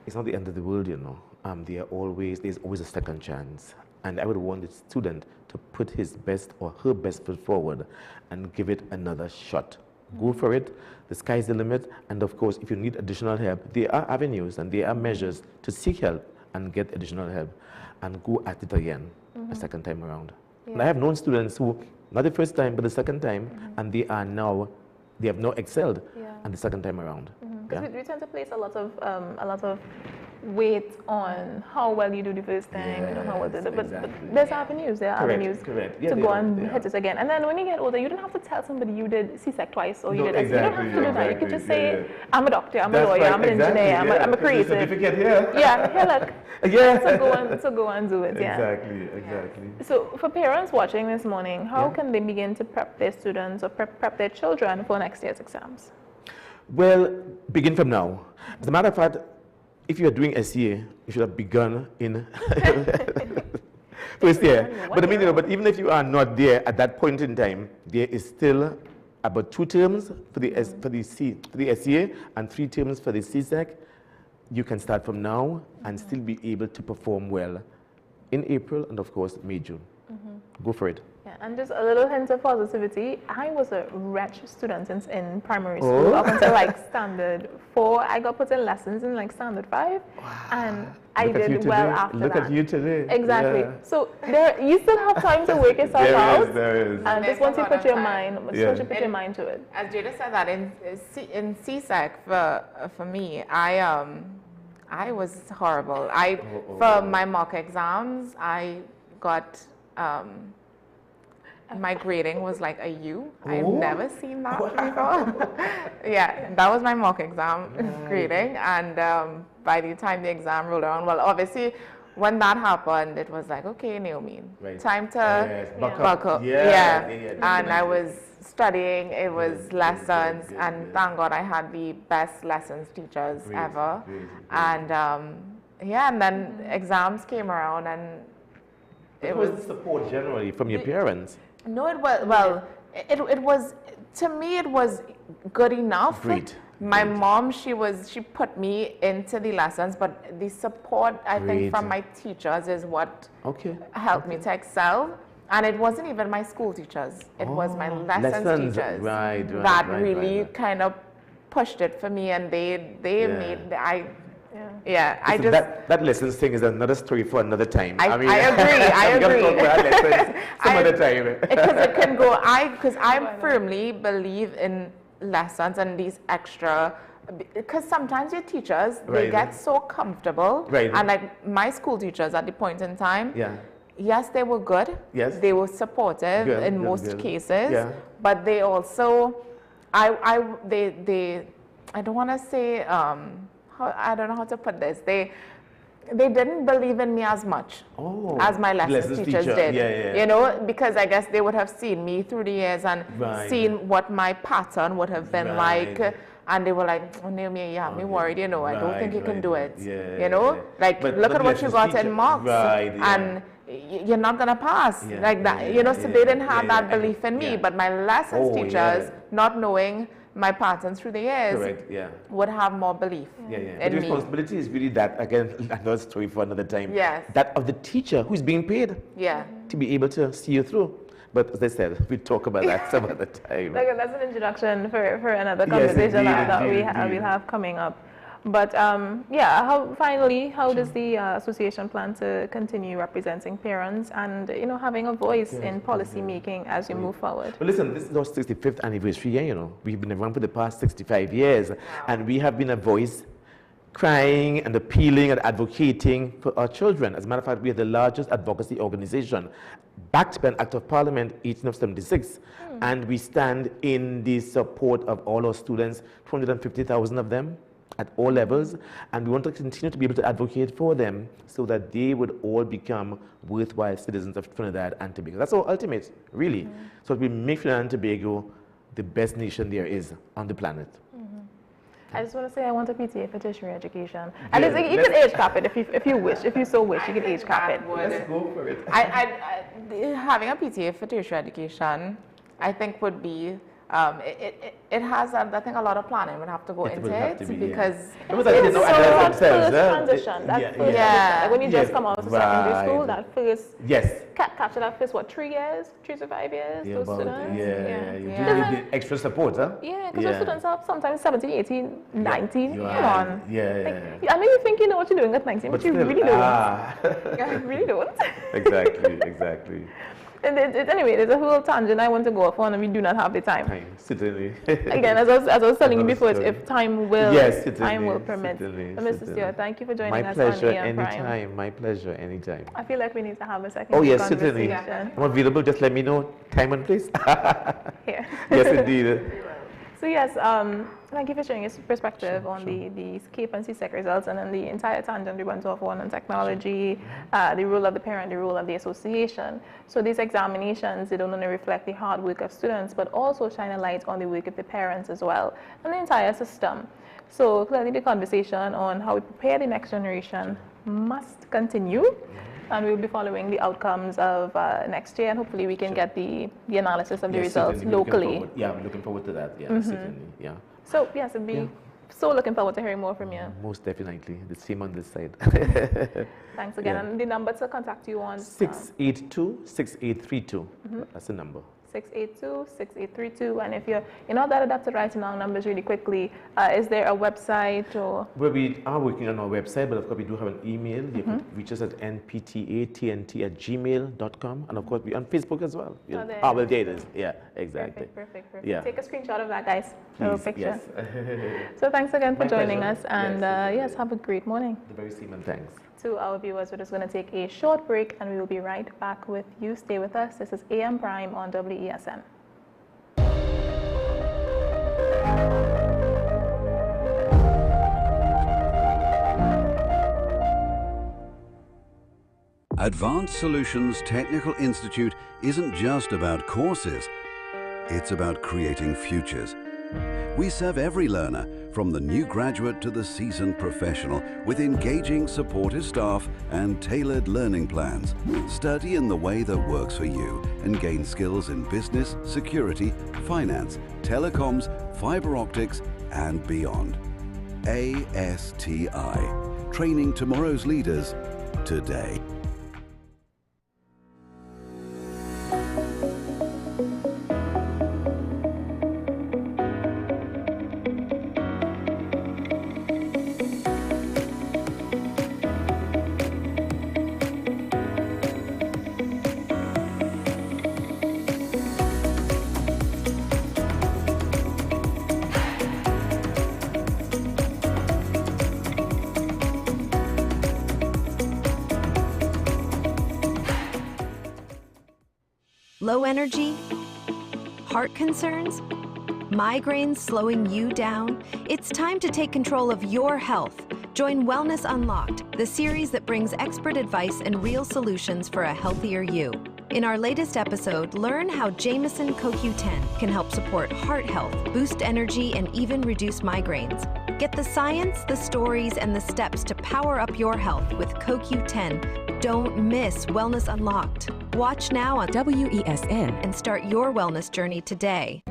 It's not the end of the world, there's always a second chance. And I would want the student to put his best or her best foot forward and give it another shot. Go for it. The sky's the limit. And of course, if you need additional help, there are avenues and there are measures to seek help and get additional help and go at it again a second time around. And I have known students who, not the first time, but the second time, and they have now excelled and the second time around. Because we tend to place a lot of weight on how well you do the first time, you know, how well did it. But there's avenues, there are avenues to go and hit it again. And then when you get older, you don't have to tell somebody you did C-sec twice or you did. You don't have to do that. You can just say, I'm a doctor, I'm a lawyer, I'm an engineer, I'm a creative. Certificate here. Yeah, here look. Yeah. So go and do it. Yeah. Exactly. So for parents watching this morning, how can they begin to prep their students or prep their children for next year's exams? Well, begin from now. As a matter of fact, if you're doing SCA, you should have begun in first year. But I mean, you know, but even if you are not there at that point in time, there is still about 2 terms for the SCA and 3 terms for the CSEC. You can start from now and still be able to perform well in April and of course May, June. Go for it. Yeah, and just a little hint of positivity. I was a wretched student in primary school up until like standard 4. I got put in lessons in like standard 5, and I did well after that. Look at you today. Exactly. Yeah. So you still have time to work yourself out. There is. And just once you put your mind, to it. As Jada said that in CSEC for me, I was horrible. For my mock exams, I got. My grading was like a U. I've never seen that before. Yeah, that was my mock exam grading. And by the time the exam rolled around, well, obviously, when that happened, it was like, okay, Naomi, time to buckle. Yeah. And I was studying. It was lessons, and thank God I had the best lessons teachers ever. And and then exams came around, and it was the support generally from your parents. No, it was, to me, it was good enough. Great. My mom, she put me into the lessons, but the support, I think, from my teachers is what helped me to excel. And it wasn't even my school teachers. It was my lessons teachers that really kind of pushed it for me, and they made, I just... That lessons thing is another story for another time. I agree. I'm going to talk about lessons some other time. Because it can go, because I firmly believe in lessons and these extra, because sometimes your teachers, they get so comfortable. And like my school teachers at the point in time, yes, they were good. Yes. They were supportive in most cases. Yeah. But they also, I don't want to say, I don't know how to put this. They didn't believe in me as much as my lessons teachers did. You know, because I guess they would have seen me through the years and seen what my pattern would have been like. And they were like, oh, Naomi, you have me worried, you know, I don't think you can do it. You know, like, look at what you got in mocks. And you're not going to pass. Like that, you know, so they didn't have that belief in me. But my lessons teachers, not knowing my patterns through the years, would have more belief in But the responsibility is really that, again, another story for another time. Yes. That of the teacher who's being paid to be able to see you through. But as I said, we'll talk about that some other time. That's an introduction for another conversation that we'll have coming up. But how does the association plan to continue representing parents and, you know, having a voice in policy making as we move forward? Well, listen, this is our 65th anniversary year, you know. We've been around for the past 65 years, and we have been a voice crying and appealing and advocating for our children. As a matter of fact, we are the largest advocacy organization backed by an Act of Parliament 1876, and we stand in the support of all our students, 250,000 of them, at all levels, and we want to continue to be able to advocate for them so that they would all become worthwhile citizens of Trinidad and Tobago. That's our ultimate, really. So we make Trinidad and Tobago the best nation there is on the planet. I just want to say I want a PTA for tertiary education. And you can age cap it if you wish. If you so wish, you can age cap it. Let's go for it. Having a PTA for tertiary education, I think would be, it has, I think, a lot of planning would have to go into it because it's that first transition. Like when you just come out of secondary school, that first, capture that first, 3 years, 3 to 5 years, those students. You need the extra support, huh? Yeah, because those students are sometimes 17, 18, 19, come on. I know you think you know what you're doing at 19, but you really don't. You really don't. Exactly. Anyway, there's a whole tangent I want to go off on, and we do not have the time. Certainly. Again, as I was telling you before, if time will, yes, time will permit. Mr. Stewart, thank you for joining us pleasure, on AM anytime. Prime. My pleasure, anytime. I feel like we need to have a second conversation. Certainly. I'm available. Just let me know time and place. Here. Yes, indeed. So yes, thank you for sharing your perspective on the CAPE and CSEC results, and then the entire tangent we went off on technology, the role of the parent, the role of the association. So these examinations, they don't only reflect the hard work of students, but also shine a light on the work of the parents as well, and the entire system. So clearly the conversation on how we prepare the next generation must continue. And we'll be following the outcomes of next year, and hopefully we can get the analysis of the results locally. I'm looking forward to that. Yeah, certainly. Yeah. So yes, I'd be so looking forward to hearing more from you. Most definitely. The same on this side. Thanks again. And the number to contact you on? 682-6832. That's the number. 682-6832. And if you're not that adept at writing down numbers really quickly, is there a website or? Well, we are working on our website, but of course we do have an email. You can reach us at nptatnt@gmail.com, and of course we're on Facebook as well. Well, there it is. Yeah, exactly. Perfect. Yeah. Take a screenshot of that, guys. Show a picture. Yes. So thanks again for joining pleasure. us, and yes, have a great morning. The very same, and thanks. To our viewers, we're just going to take a short break, and we will be right back with you. Stay with us. This is AM Prime on WESN. Advanced Solutions Technical Institute isn't just about courses, it's about creating futures. We serve every learner, from the new graduate to the seasoned professional, with engaging, supportive staff and tailored learning plans. Study in the way that works for you and gain skills in business, security, finance, telecoms, fiber optics, and beyond. ASTI, training tomorrow's leaders today. Low energy? Heart concerns? Migraines slowing you down? It's time to take control of your health. Join Wellness Unlocked, the series that brings expert advice and real solutions for a healthier you. In our latest episode, learn how Jameson CoQ10 can help support heart health, boost energy, and even reduce migraines. Get the science, the stories, and the steps to power up your health with CoQ10. Don't miss Wellness Unlocked. Watch now on WESN and start your wellness journey today.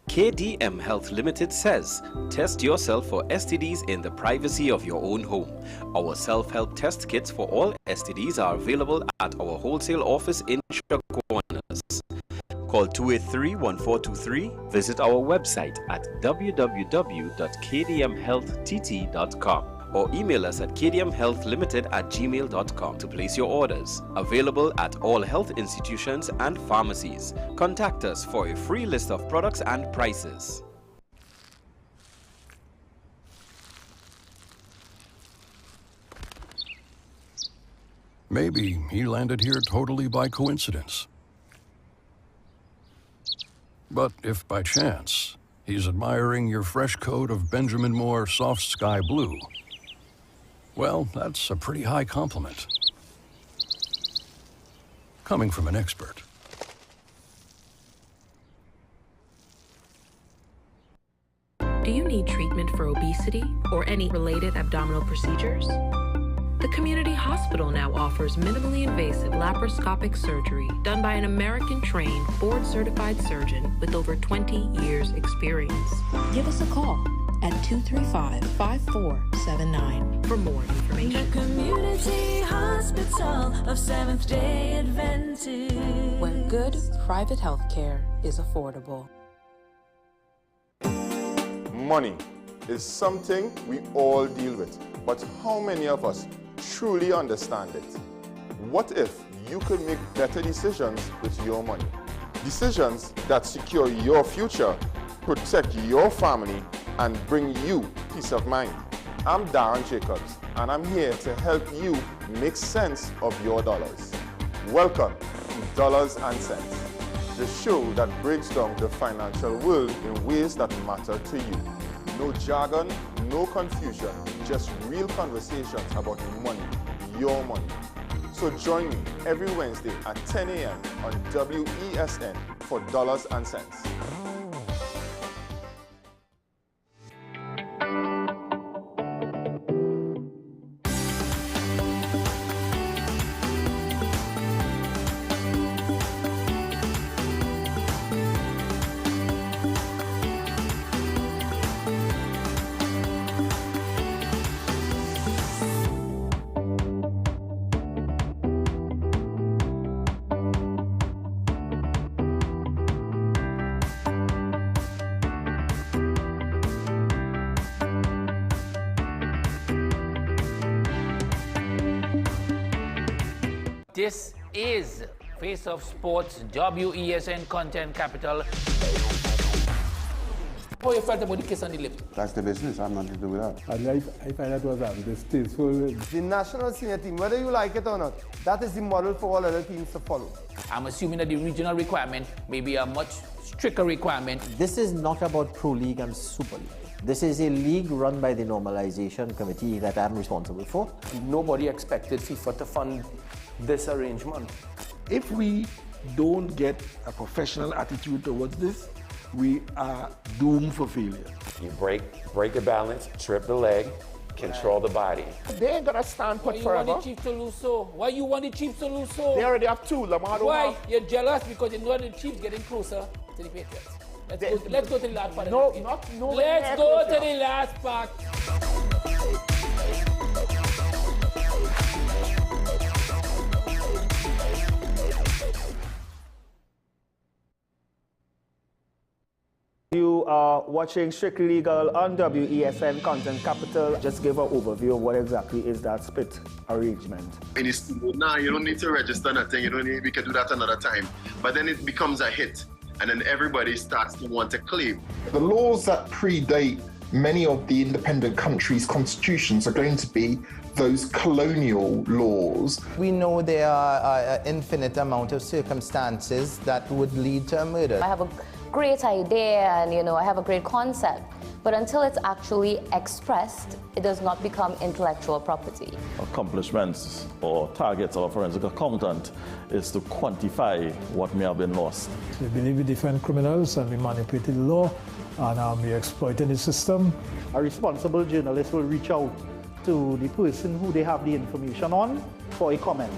KDM Health Limited says, test yourself for STDs in the privacy of your own home. Our self-help test kits for all STDs are available at our wholesale office in Sugar Corners. Call 283-1423, visit our website at www.kdmhealthtt.com or email us at kdmhealthlimited@gmail.com to place your orders. Available at all health institutions and pharmacies. Contact us for a free list of products and prices. Maybe he landed here totally by coincidence. But if by chance he's admiring your fresh coat of Benjamin Moore soft sky blue, well, that's a pretty high compliment. Coming from an expert. Do you need treatment for obesity or any related abdominal procedures? The community hospital now offers minimally invasive laparoscopic surgery done by an American-trained, board-certified surgeon with over 20 years' experience. Give us a call at 235-5479 for more information. The Community Hospital of Seventh-day Adventist, Where good private health care is affordable. Money is something we all deal with, but how many of us truly understand it? What if you could make better decisions with your money? Decisions that secure your future, protect your family, and bring you peace of mind. I'm Darren Jacobs, and I'm here to help you make sense of your dollars. Welcome to Dollars and Cents, the show that breaks down the financial world in ways that matter to you. No jargon, no confusion, just real conversations about money, your money. So join me every Wednesday at 10 a.m. on WESN for Dollars and Cents. This is Face of Sports, WESN Content Capital. How you felt about the kiss on the lip? That's the business. I'm not to do with that. I find that was distasteful. The national senior team, whether you like it or not, that is the model for all other teams to follow. I'm assuming that the regional requirement may be a much stricter requirement. This is not about Pro League and Super League. This is a league run by the Normalization Committee that I'm responsible for. Nobody expected FIFA to fund this arrangement. If we don't get a professional attitude towards this, we are doomed for failure. You break the balance, trip the leg, control the body. They ain't gonna stand put forever. Why you want the Chiefs to lose so? Why you want the Chiefs to lose so? They already have two. Lamar don't Why? have. You're jealous because you know the Chiefs getting closer to the Patriots. Let's go to the last part. No, of the not no. Let's go to the last part. You are watching Strictly Legal on WESN Content Capital. Just give an overview of what exactly is that split arrangement. Nah, you don't need to register nothing. You don't need. We can do that another time. But then it becomes a hit, and then everybody starts to want to claim. The laws that predate many of the independent countries' constitutions are going to be those colonial laws. We know there are an infinite amount of circumstances that would lead to a murder. I have a great idea and I have a great concept, but until it's actually expressed, it does not become intellectual property. Accomplishments or targets of a forensic accountant is to quantify what may have been lost. We believe we defend criminals and we manipulated the law and we exploiting the system. A responsible journalist will reach out to the person who they have the information on for a comment.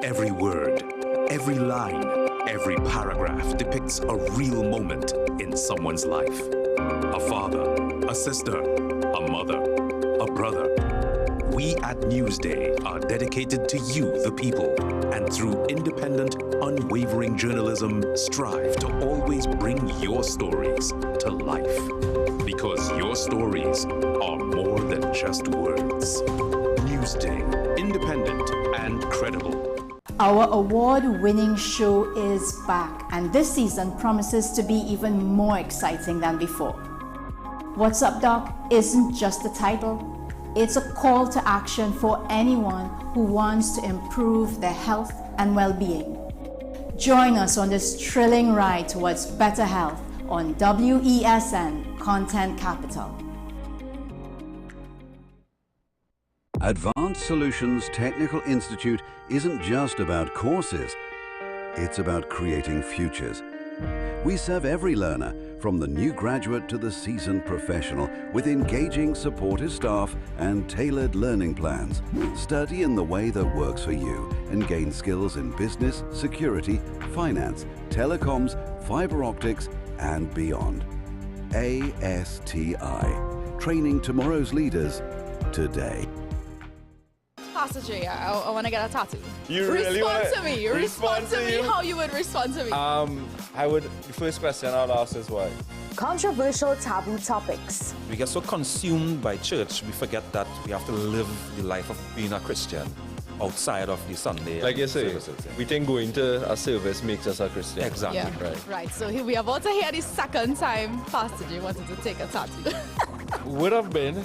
Every word, every line, every paragraph depicts a real moment in someone's life. A father, a sister, a mother, a brother. We at Newsday are dedicated to you, the people, and through independent, unwavering journalism, strive to always bring your stories to life. Because your stories are more than just words. Newsday, independent and credible. Our award-winning show is back, and this season promises to be even more exciting than before. What's Up, Doc isn't just a title. It's a call to action for anyone who wants to improve their health and well-being. Join us on this thrilling ride towards better health on WESN Content Capital. Advanced Solutions Technical Institute isn't just about courses, it's about creating futures. We serve every learner, from the new graduate to the seasoned professional, with engaging, supportive staff and tailored learning plans. Study in the way that works for you and gain skills in business, security, finance, telecoms, fiber optics, and beyond. ASTI, training tomorrow's leaders today. Pastor J, I want to get a tattoo. You really respond wanna to me. Respond to me. How you would respond to me? The first question I'll ask is why. Controversial taboo topics. We get so consumed by church, we forget that we have to live the life of being a Christian outside of the Sunday. Like you say, services, yeah. we think going to a service makes us a Christian. Exactly. Yeah. Right. So here we are about to hear the second time Pastor J wanted to take a tattoo. Would have been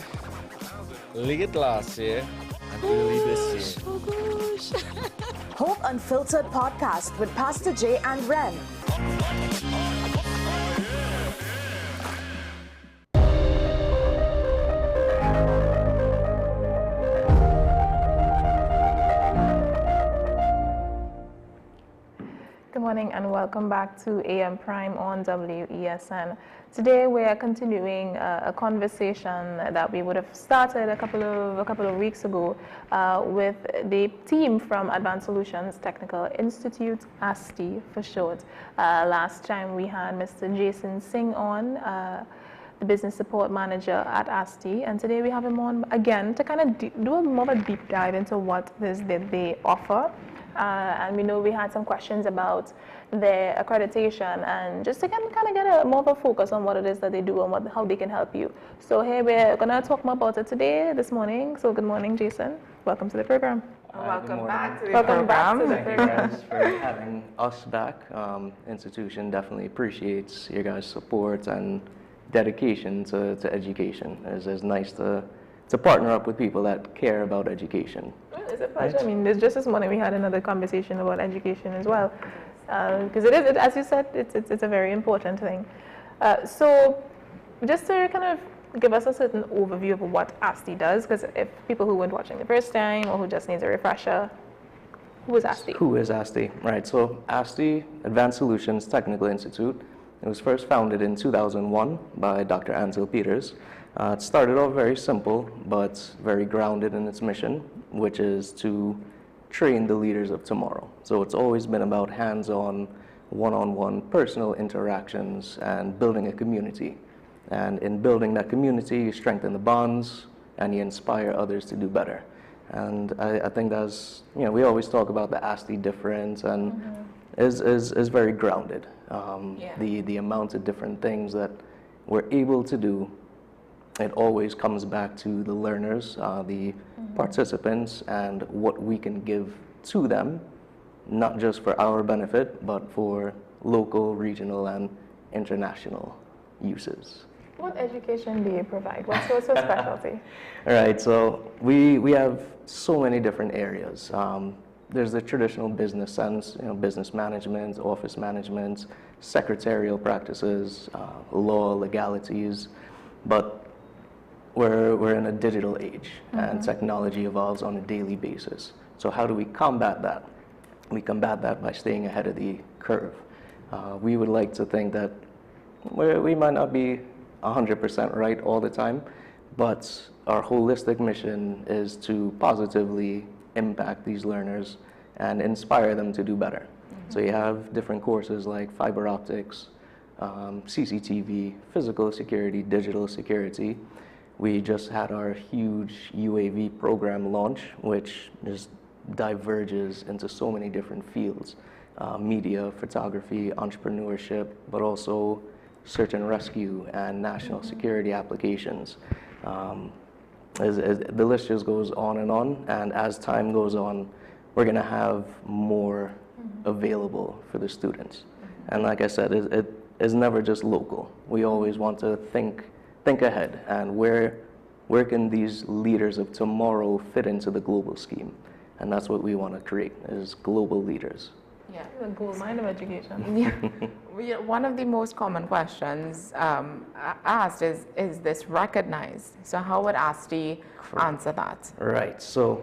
late last year and early this year. Oh gosh. Hope Unfiltered podcast with Pastor J and Ren. Good morning and welcome back to AM Prime on WESN. Today we are continuing a conversation that we would have started a couple of weeks ago with the team from Advanced Solutions Technical Institute, ASTI for short. Last time we had Mr. Jason Singh on, the business support manager at ASTI, and today we have him on again to kind of do a more of a deep dive into what it is that they offer. And we know we had some questions about their accreditation and just to kind of get a more of a focus on what it is that they do and how they can help you. So here we're going to talk more about it this morning. So good morning, Jason. Welcome to the program. Welcome back to the program. Thank you guys for having us back. Institution definitely appreciates your guys' support and dedication to education. It's nice to partner up with people that care about education. Well, it's a pleasure. Right. I mean, just this morning we had another conversation about education as well, because as you said, it's a very important thing. So just to kind of give us a certain overview of what ASTI does, because if people who weren't watching the first time or who just needs a refresher, who is ASTI? Who is ASTI? Right, so ASTI, Advanced Solutions Technical Institute, it was first founded in 2001 by Dr. Ansel Peters. It started off very simple, but very grounded in its mission, which is to train the leaders of tomorrow. So it's always been about hands-on, one-on-one personal interactions and building a community. And in building that community, you strengthen the bonds and you inspire others to do better. And I think that's, we always talk about the ASTI difference and is very grounded. The amount of different things that we're able to do, it always comes back to the learners, the participants, and what we can give to them, not just for our benefit, but for local, regional, and international uses. What education do you provide? What's your specialty? All right, so we have so many different areas. There's the traditional business sense, business management, office management, secretarial practices, law, legalities, but we're in a digital age and technology evolves on a daily basis. So how do we combat that? We combat that by staying ahead of the curve. We would like to think that we might not be 100% right all the time, but our holistic mission is to positively impact these learners and inspire them to do better. So you have different courses like fiber optics, CCTV, physical security, digital security. We just had our huge UAV program launch, which just diverges into so many different fields. Media, photography, entrepreneurship, but also search and rescue and national security applications. The list just goes on, and as time goes on, we're going to have more available for the students. And like I said, it is never just local. We always want to think ahead, and where can these leaders of tomorrow fit into the global scheme? And that's what we want to create, is global leaders. Yeah, the gold mine of education. One of the most common questions asked is this recognized? So how would ASTI answer that? Right, so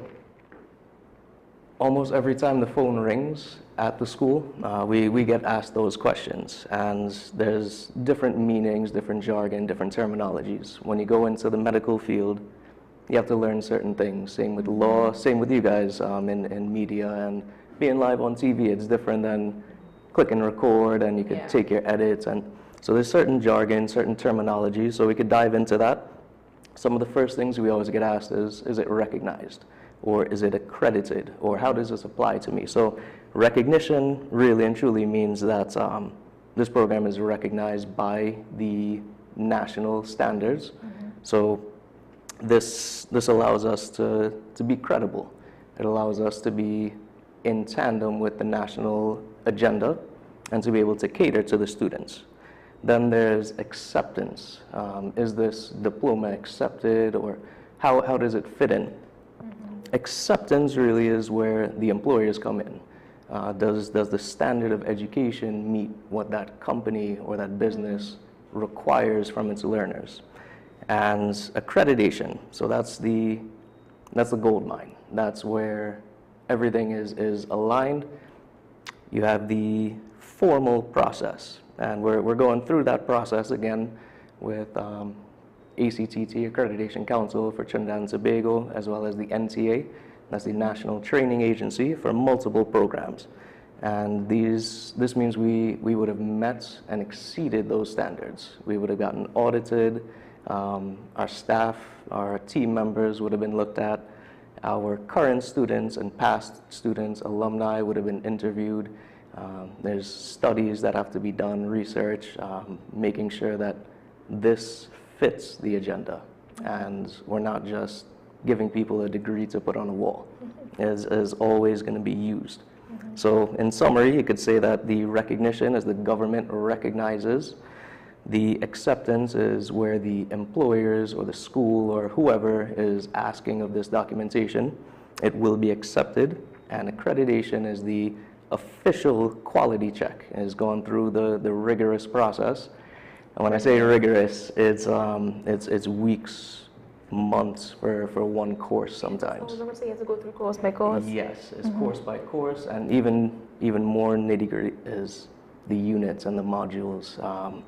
almost every time the phone rings at the school, we get asked those questions, and there's different meanings, different jargon, different terminologies. When you go into the medical field, you have to learn certain things. Same with law, same with you guys in media, and being live on TV, it's different than click and record, and you could take your edits. And so there's certain jargon, certain terminology, so we could dive into that. Some of the first things we always get asked is it recognized? Or is it accredited? Or how does this apply to me? So recognition really and truly means that this program is recognized by the national standards. So this allows us to be credible. It allows us to be in tandem with the national agenda and to be able to cater to the students. Then there's acceptance. Is this diploma accepted, or how does it fit in? Acceptance really is where the employers come in. Does the standard of education meet what that company or that business requires from its learners? And accreditation, so that's the gold mine. That's where everything is aligned. You have the formal process, and we're going through that process again with ICNTT, Accreditation Council for Trinidad and Tobago, as well as the NTA, that's the National Training Agency for multiple programs. And this means we would have met and exceeded those standards. We would have gotten audited, our staff, our team members would have been looked at, our current students and past students, alumni would have been interviewed. There's studies that have to be done, research, making sure that this fits the agenda, and we're not just giving people a degree to put on a wall. Is always going to be used. So in summary, you could say that the recognition is the government recognizes. The acceptance is where the employers or the school or whoever is asking of this documentation, it will be accepted. And accreditation is the official quality check. It is going through the rigorous process. And when I say rigorous, it's weeks, months for one course sometimes. So you have to go through course by course? Yes, it's course by course, and even more nitty-gritty is the units and the modules.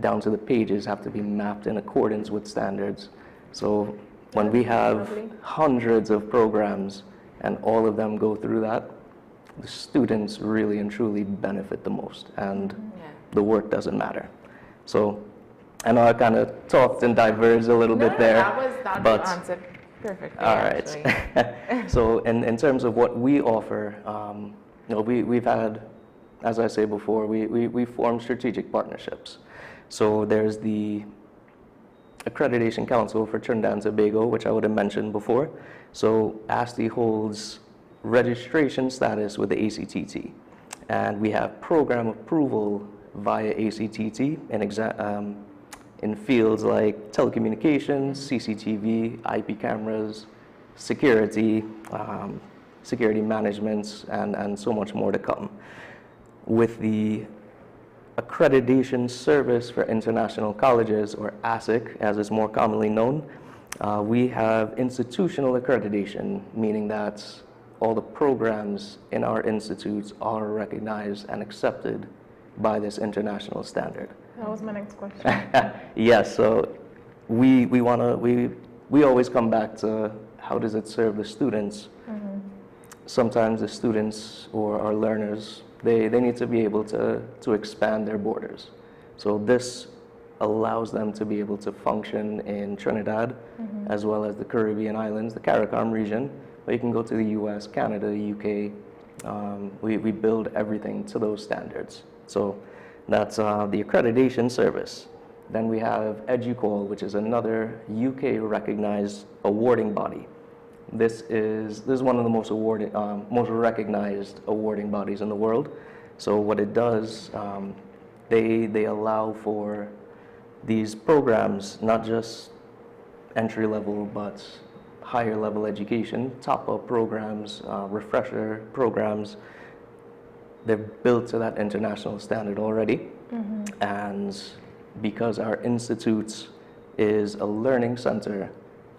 Down to the pages have to be mapped in accordance with standards. So when we have hundreds of programs and all of them go through that, the students really and truly benefit the most, and the work doesn't matter. So I know I kind of talked and diverged a little bit there. That answered perfectly. All right. So in terms of what we offer, we've had, as I say before, we formed strategic partnerships. So there's the Accreditation Council for Trinidad and Tobago, which I would have mentioned before. So ASTI holds registration status with the ICNTT, and we have program approval via ICNTT in fields like telecommunications, CCTV, IP cameras, security, security management, and so much more to come. With the Accreditation Service for International Colleges, or ASIC, as it's more commonly known, we have institutional accreditation, meaning that all the programs in our institutes are recognized and accepted by this international standard. That was my next question. Yes, so we always come back to how does it serve the students. Sometimes the students or our learners, they need to be able to expand their borders. So this allows them to be able to function in Trinidad, as well as the Caribbean islands, the CARICOM region, but you can go to the US, Canada, UK. We build everything to those standards. So that's the accreditation service. Then we have EduCall, which is another UK recognized awarding body. This is one of the most recognized awarding bodies in the world. So what it does, they allow for these programs, not just entry level, but higher level education, top-up programs, refresher programs, they're built to that international standard already. And because our institute is a learning center,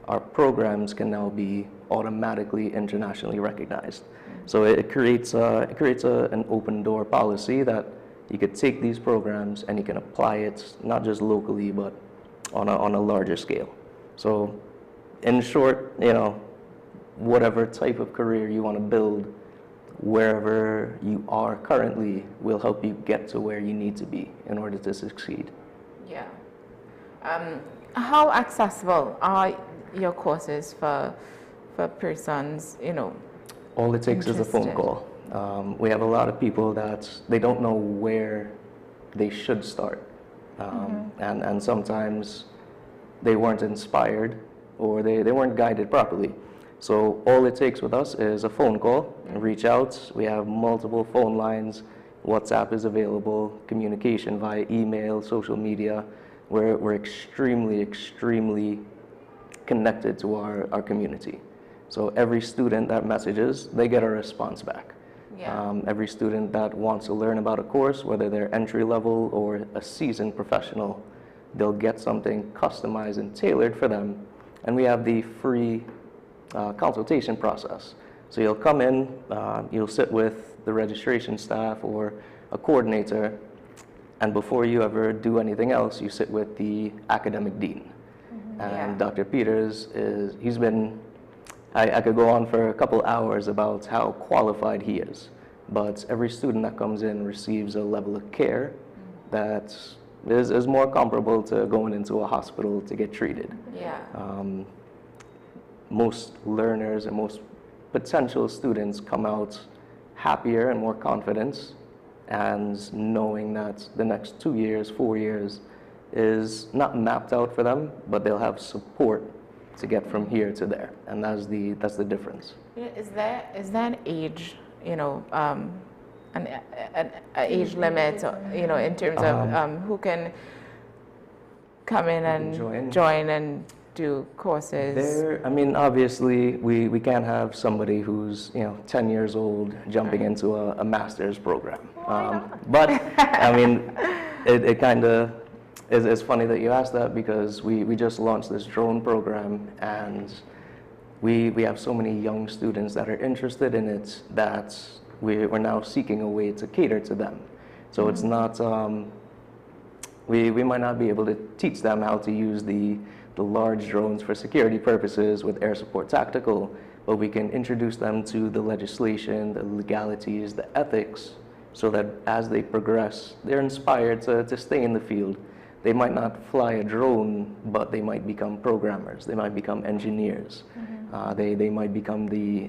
our programs can now be automatically internationally recognized. So it creates an open door policy that you could take these programs and you can apply it not just locally but on a larger scale. So in short, you know, whatever type of career you want to build, wherever you are currently will help you get to where you need to be in order to succeed. Yeah. How accessible are your courses for persons, you know? All it takes is a phone call. We have a lot of people that they don't know where they should start. And sometimes they weren't inspired or they weren't guided properly. So all it takes with us is a phone call, reach out. We have multiple phone lines. WhatsApp is available, communication via email, social media. We're extremely, extremely connected to our community. So every student that messages, they get a response back. Yeah. Every student that wants to learn about a course, whether they're entry level or a seasoned professional, they'll get something customized and tailored for them. And we have the free consultation process. So you'll come in, you'll sit with the registration staff or a coordinator, and before you ever do anything else, you sit with the academic dean. And Dr. Peters he's been, I could go on for a couple hours about how qualified he is, but every student that comes in receives a level of care that is more comparable to going into a hospital to get treated. Yeah. Most learners and most potential students come out happier and more confident and knowing that the next 2 years, 4 years is not mapped out for them, but they'll have support to get from here to there, and that's the difference. Is there an age, you know, an age limit, you know, in terms of who can come in and join and do courses? I mean, obviously, we can't have somebody who's, you know, 10 years old jumping into a master's program. But, I mean, it kind of, it's funny that you asked that because we just launched this drone program and we have so many young students that are interested in it that we're now seeking a way to cater to them. So it's not, we might not be able to teach them how to use the large drones for security purposes with air support tactical, but we can introduce them to the legislation, the legalities, the ethics, so that as they progress, they're inspired to stay in the field. They might not fly a drone, but they might become programmers. They might become engineers. They might become the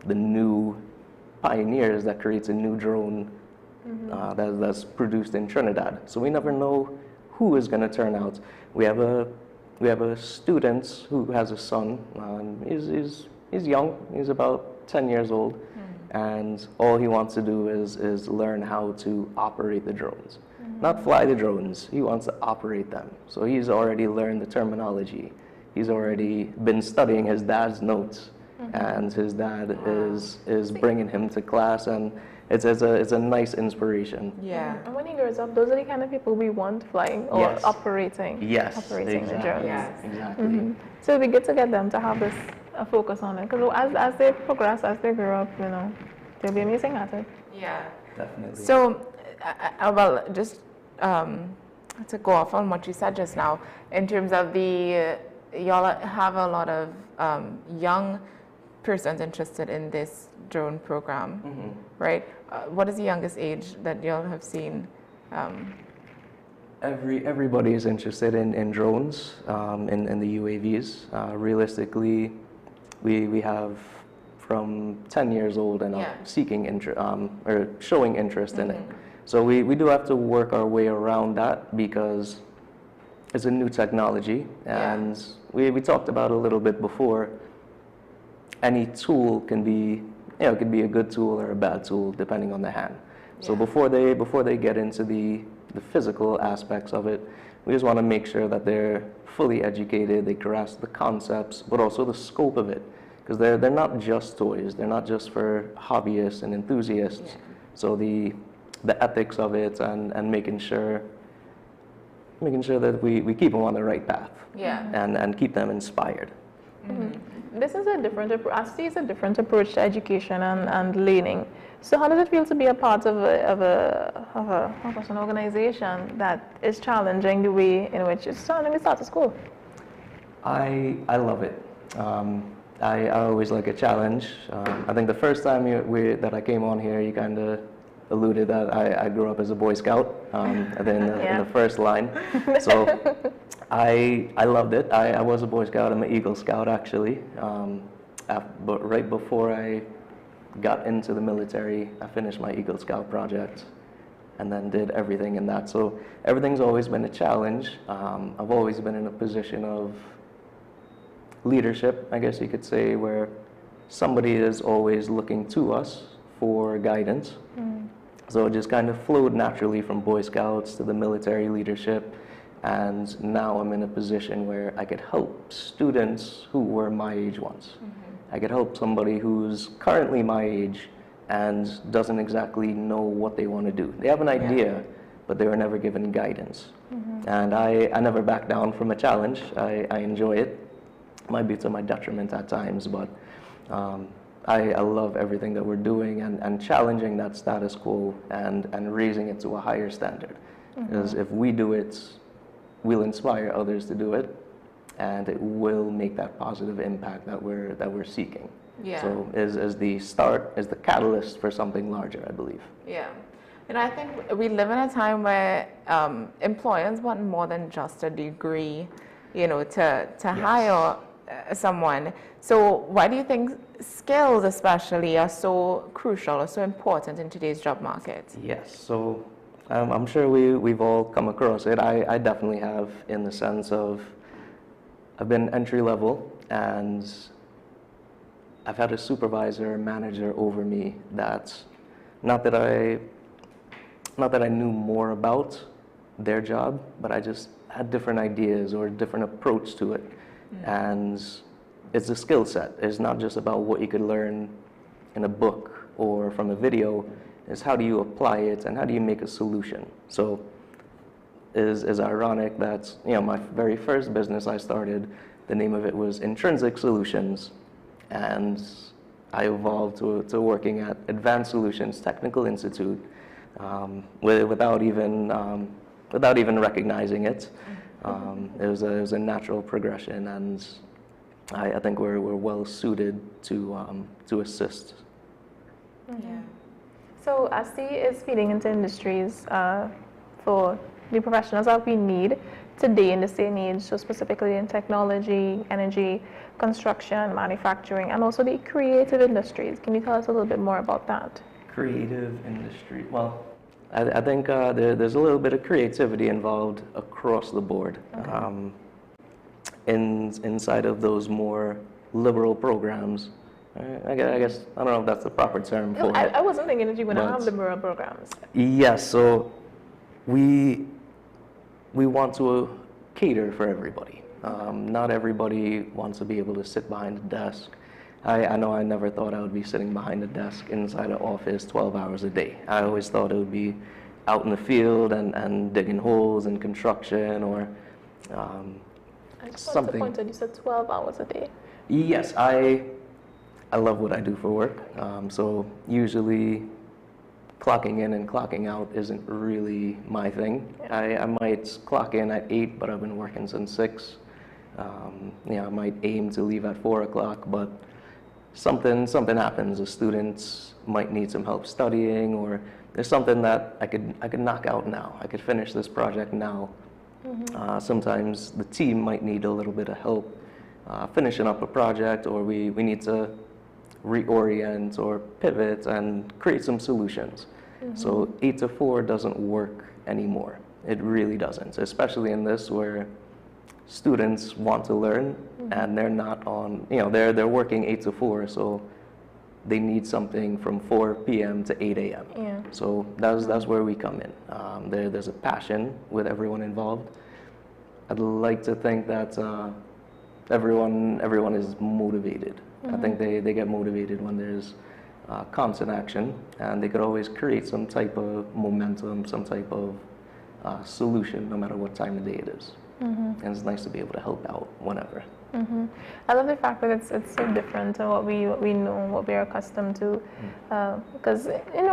new pioneers that creates a new drone that's produced in Trinidad. So we never know who is going to turn out. We have a student who has a son. He's young. He's about 10 years old, and all he wants to do is learn how to operate the drones. Not fly the drones, he wants to operate them. So he's already learned the terminology. He's already been studying his dad's notes, and his dad is bringing him to class, and it's a nice inspiration. Yeah. And when he grows up, those are the kind of people we want flying or operating. Yes, operating the drones. Yes, exactly. So it'd be good to get them to have a focus on it, because as they progress, as they grow up, you know, they'll be amazing at it. Yeah. Definitely. So, well, just to go off on what you said just now, in terms of y'all have a lot of young persons interested in this drone program, right? What is the youngest age that y'all have seen? Everybody is interested in drones, in the UAVs. Realistically, we have from 10 years old and up seeking or showing interest in it. So we do have to work our way around that because it's a new technology, and we talked about it a little bit before. Any tool can be, it could be a good tool or a bad tool depending on the hand. So before they get into the physical aspects of it, we just want to make sure that they're fully educated, they grasp the concepts, but also the scope of it, because they're not just toys. They're not just for hobbyists and enthusiasts. So the ethics of it and making sure that we keep them on the right path. Yeah. And keep them inspired. This is a different approach. I see it's a different approach to education and learning. So how does it feel to be a part of an organization that is challenging the way in which it's challenging the status quo? I love it. I always like a challenge. I think the first time that I came on here, you kind of alluded that I grew up as a Boy Scout, in the first line. So I loved it. I was a Boy Scout. I'm an Eagle Scout, actually. But right before I got into the military, I finished my Eagle Scout project and then did everything in that. So everything's always been a challenge. I've always been in a position of leadership, I guess you could say, where somebody is always looking to us for guidance. So it just kind of flowed naturally from Boy Scouts to the military leadership. And now I'm in a position where I could help students who were my age once. I could help somebody who's currently my age and doesn't exactly know what they want to do. They have an idea, but they were never given guidance. And I never back down from a challenge. I enjoy it. Might be to my detriment at times, but I love everything that we're doing and challenging that status quo and raising it to a higher standard. Because if we do it, we'll inspire others to do it, and it will make that positive impact that we're seeking. Yeah. So is the start, is the catalyst for something larger, I believe. Yeah. And I think we live in a time where employers want more than just a degree, to hire someone. So why do you think skills especially are so crucial or so important in today's job market? Yes. So I'm sure we've all come across it. I definitely have, in the sense of I've been entry level and I've had a supervisor, manager over me that not that I knew more about their job, but I just had different ideas or a different approach to it. And it's a skill set. It's not just about what you could learn in a book or from a video. It's how do you apply it and how do you make a solution. So is ironic that my very first business I started, the name of it was Intrinsic Solutions, and I evolved to working at Advanced Solutions Technical Institute without even recognizing it. It was a natural progression, and I think we're well suited to assist. Yeah. So ASTI is feeding into industries for the professionals that we need today in this day and age, so specifically in technology, energy, construction, manufacturing, and also the creative industries. Can you tell us a little bit more about that? Creative industry. Well, I think there's a little bit of creativity involved across the board. Okay. Inside of those more liberal programs, I guess, I don't know if that's the proper term for it. I wasn't thinking that you were going to have liberal programs. Yes, so we want to cater for everybody. Not everybody wants to be able to sit behind a desk. I know I never thought I would be sitting behind a desk inside an office 12 hours a day. I always thought it would be out in the field and digging holes in construction or I just something. wanted to point out, you said 12 hours a day. Yes, I love what I do for work. So usually clocking in and clocking out isn't really my thing. I might clock in at 8, but I've been working since 6. I might aim to leave at 4 o'clock, but something happens. The students might need some help studying, or there's something that I could knock out now. I could finish this project now. Sometimes the team might need a little bit of help finishing up a project, or we need to reorient or pivot and create some solutions. So 8 to 4 doesn't work anymore. It really doesn't, especially in this where students want to learn and they're not on, they're working 8 to 4, so they need something from 4 p.m. to 8 a.m. Yeah. So that's where we come in. There's a passion with everyone involved. I'd like to think that everyone is motivated. I think they get motivated when there's constant action, and they could always create some type of momentum, some type of solution, no matter what time of day it is. And it's nice to be able to help out whenever. I love the fact that it's so different to what we know, what we're accustomed to, because in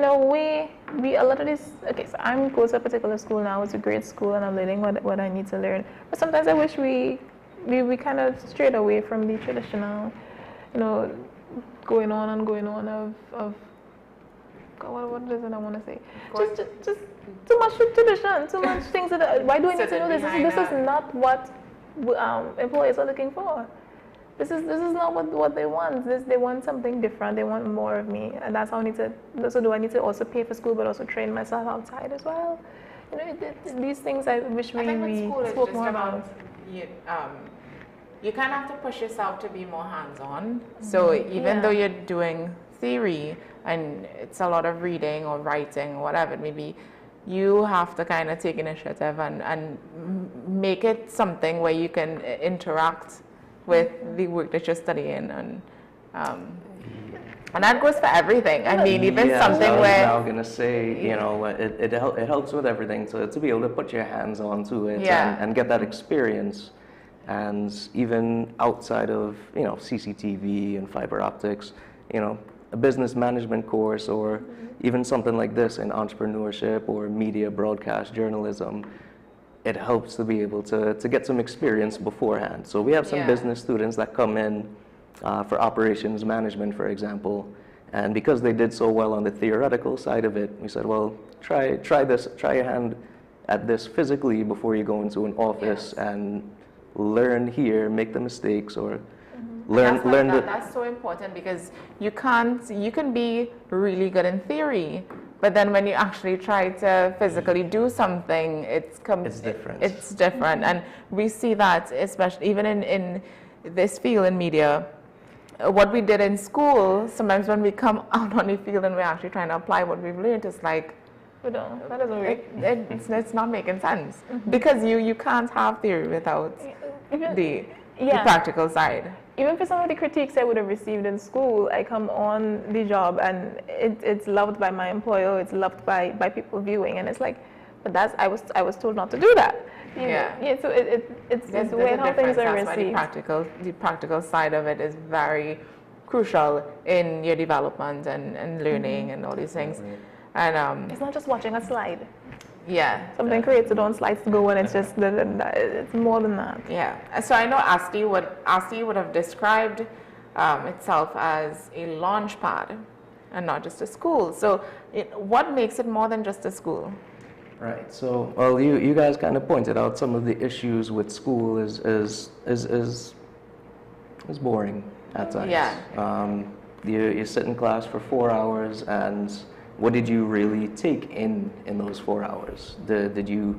a way, a lot of this. Okay, so I'm going to a particular school now. It's a great school, and I'm learning what I need to learn. But sometimes I wish we kind of strayed away from the traditional, going on and going on of God, what is it I want to say? Just too much tradition, too much things that. Why do I need to know this? This is not what employers are looking for. This is not what they want. They want something different. They want more of me, and that's how I need to. So do I need to also pay for school, but also train myself outside as well? These things I wish we spoke more about. You kind of have to push yourself to be more hands-on. So even though you're doing theory and it's a lot of reading or writing or whatever it may be, you have to kind of take initiative and make it something where you can interact with the work that you're studying, and that goes for everything. I mean, even something where I was going to say, it helps with everything. So to be able to put your hands onto it and get that experience, and even outside of CCTV and fiber optics, a business management course, or even something like this in entrepreneurship or media broadcast journalism, it helps to be able to get some experience beforehand. So we have some business students that come in for operations management, for example, and because they did so well on the theoretical side of it, we said, well, try your hand at this physically before you go into an office and learn here, make the mistakes, or learn that's so important, because you can be really good in theory, but then when you actually try to physically do something, it's different. It's different, and we see that especially even in this field in media. What we did in school, sometimes when we come out on the field and we're actually trying to apply what we've learned, it's like, that doesn't work. It's not making sense, because you can't have theory without the practical side. Even for some of the critiques I would have received in school, I come on the job and it's loved by my employer, it's loved by people viewing, and it's like, but I was told not to do that. So it's the way how things are received. The practical side of it is very crucial in your development and learning and all these things. And it's not just watching a slide. Something created on slides to go, and it's just it's more than that. So I know ASTI would have described itself as a launch pad and not just a school. So what makes it more than just a school? Right. So, well, you guys kind of pointed out some of the issues with school is boring at times. You sit in class for 4 hours, and what did you really take in those 4 hours? Did you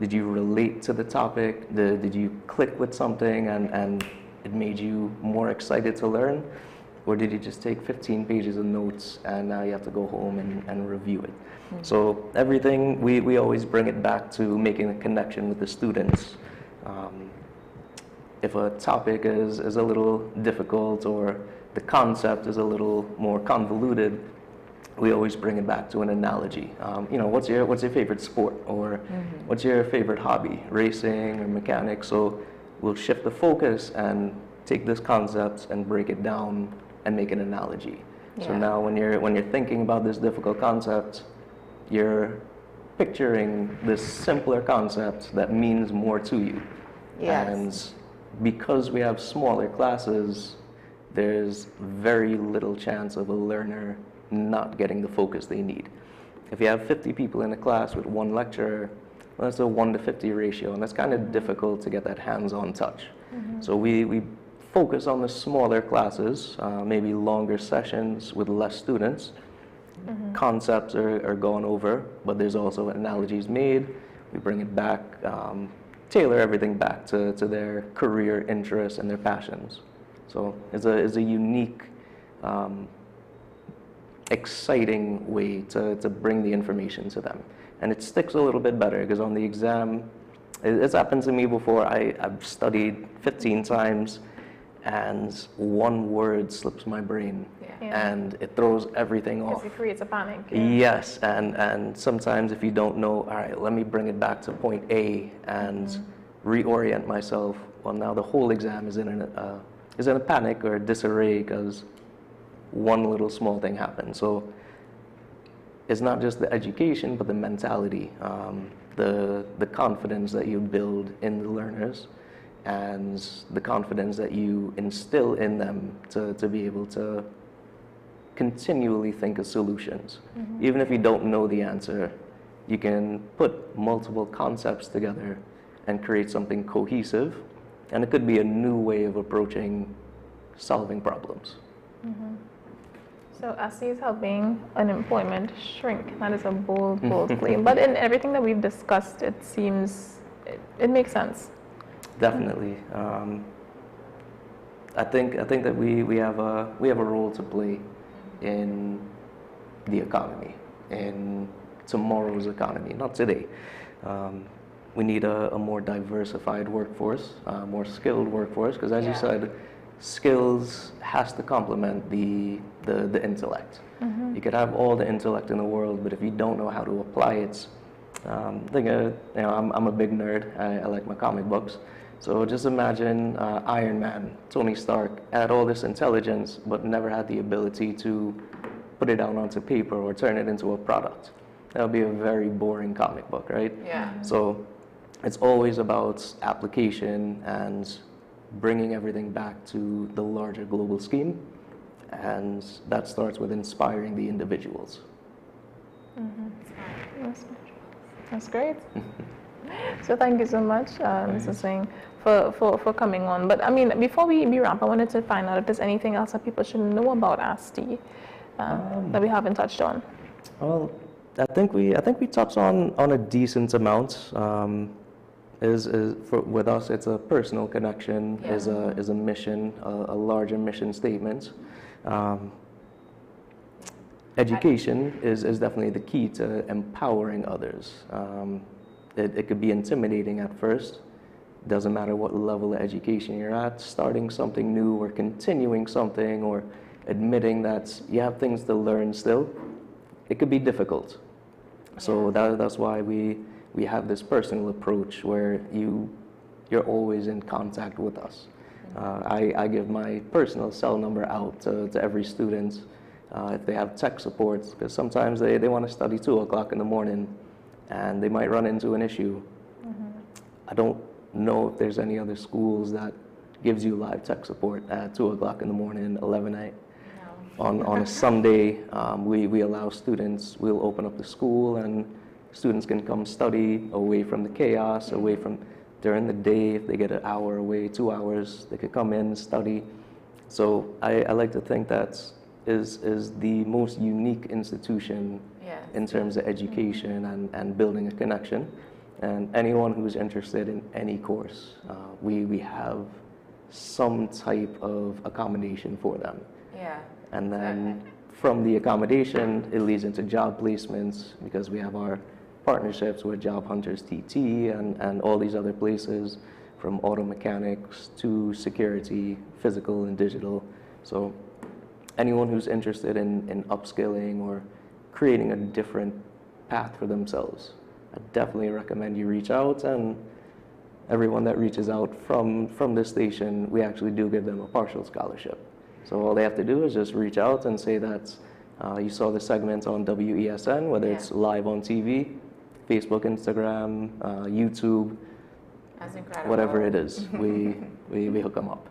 relate to the topic? Did you click with something and it made you more excited to learn? Or did you just take 15 pages of notes and now you have to go home and review it? So everything, we always bring it back to making a connection with the students. If a topic is a little difficult or the concept is a little more convoluted, we always bring it back to an analogy. What's your favorite sport, or what's your favorite hobby, racing or mechanics? So we'll shift the focus and take this concept and break it down and make an analogy. So now when you're thinking about this difficult concept, you're picturing this simpler concept that means more to you. And because we have smaller classes, there's very little chance of a learner not getting the focus they need. If you have 50 people in a class with one lecturer, well, that's a 1 to 50 ratio, and that's kind of difficult to get that hands-on touch. So we focus on the smaller classes, maybe longer sessions with less students. Concepts are gone over, but there's also analogies made. We bring it back, tailor everything back to their career interests and their passions. So it's a unique, exciting way to bring the information to them. And it sticks a little bit better, because on the exam, it's happened to me before. I've studied 15 times, and one word slips my brain, and it throws everything off. It creates a panic. Yes, and sometimes if you don't know, all right, let me bring it back to point A and reorient myself. Well, now the whole exam is in a panic or disarray because one little small thing happened. So it's not just the education, but the mentality, the confidence that you build in the learners, and the confidence that you instill in them to be able to continually think of solutions. Even if you don't know the answer, you can put multiple concepts together and create something cohesive, and it could be a new way of approaching solving problems. So ASTI is helping unemployment shrink. That is a bold, bold claim. But in everything that we've discussed, it seems it makes sense. Definitely. I think that we have a role to play in the economy, in tomorrow's economy, not today. We need a more diversified workforce, more skilled workforce, because as you said, skills has to complement the intellect. You could have all the intellect in the world, but if you don't know how to apply it, I'm a big nerd. I like my comic books. So just imagine Iron Man, Tony Stark, had all this intelligence, but never had the ability to put it down onto paper or turn it into a product. That would be a very boring comic book, right? Yeah. So it's always about application and bringing everything back to the larger global scheme. And that starts with inspiring the individuals. That's great. So thank you so much, Mr. Singh, for coming on. But I mean, before we wrap, I wanted to find out if there's anything else that people should know about ASTI that we haven't touched on. Well, I think we touched on a decent amount. With us, it's a personal connection, is a mission, a larger mission statement. Education is definitely the key to empowering others. It could be intimidating at first. Doesn't matter what level of education you're at, starting something new or continuing something or admitting that you have things to learn still, it could be difficult. So that's why we have this personal approach where you're always in contact with us. I give my personal cell number out to every student if they have tech support, because sometimes they want to study 2 o'clock in the morning and they might run into an issue. I don't know if there's any other schools that gives you live tech support at 2 o'clock in the morning, 11 at night. On a Sunday, we allow students, we'll open up the school and students can come study away from the chaos, away from during the day. If they get an hour away, 2 hours, they could come in and study. So I like to think that is the most unique institution in terms of education and building a connection. And anyone who's interested in any course, we have some type of accommodation for them. Yeah. And then from the accommodation, it leads into job placements because we have our partnerships with Job Hunters TT and all these other places, from auto mechanics to security, physical and digital. So anyone who's interested in upskilling or creating a different path for themselves, I definitely recommend you reach out. And everyone that reaches out from this station, we actually do give them a partial scholarship. So all they have to do is just reach out and say that you saw the segment on WESN, whether it's live on TV, Facebook, Instagram, YouTube, whatever it is, we hook them up.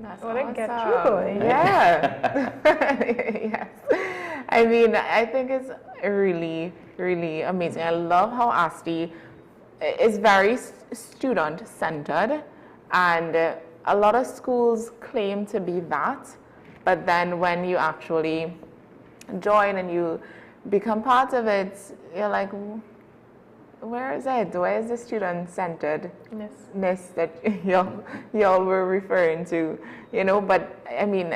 That's what I get awesome. Yeah. Yes. I mean, I think it's really, really amazing. I love how ASTI is very student-centered, and a lot of schools claim to be that, but then when you actually join and you become part of it, you're like, where is it? Where is the student-centeredness that y'all were referring to? You know, but I mean,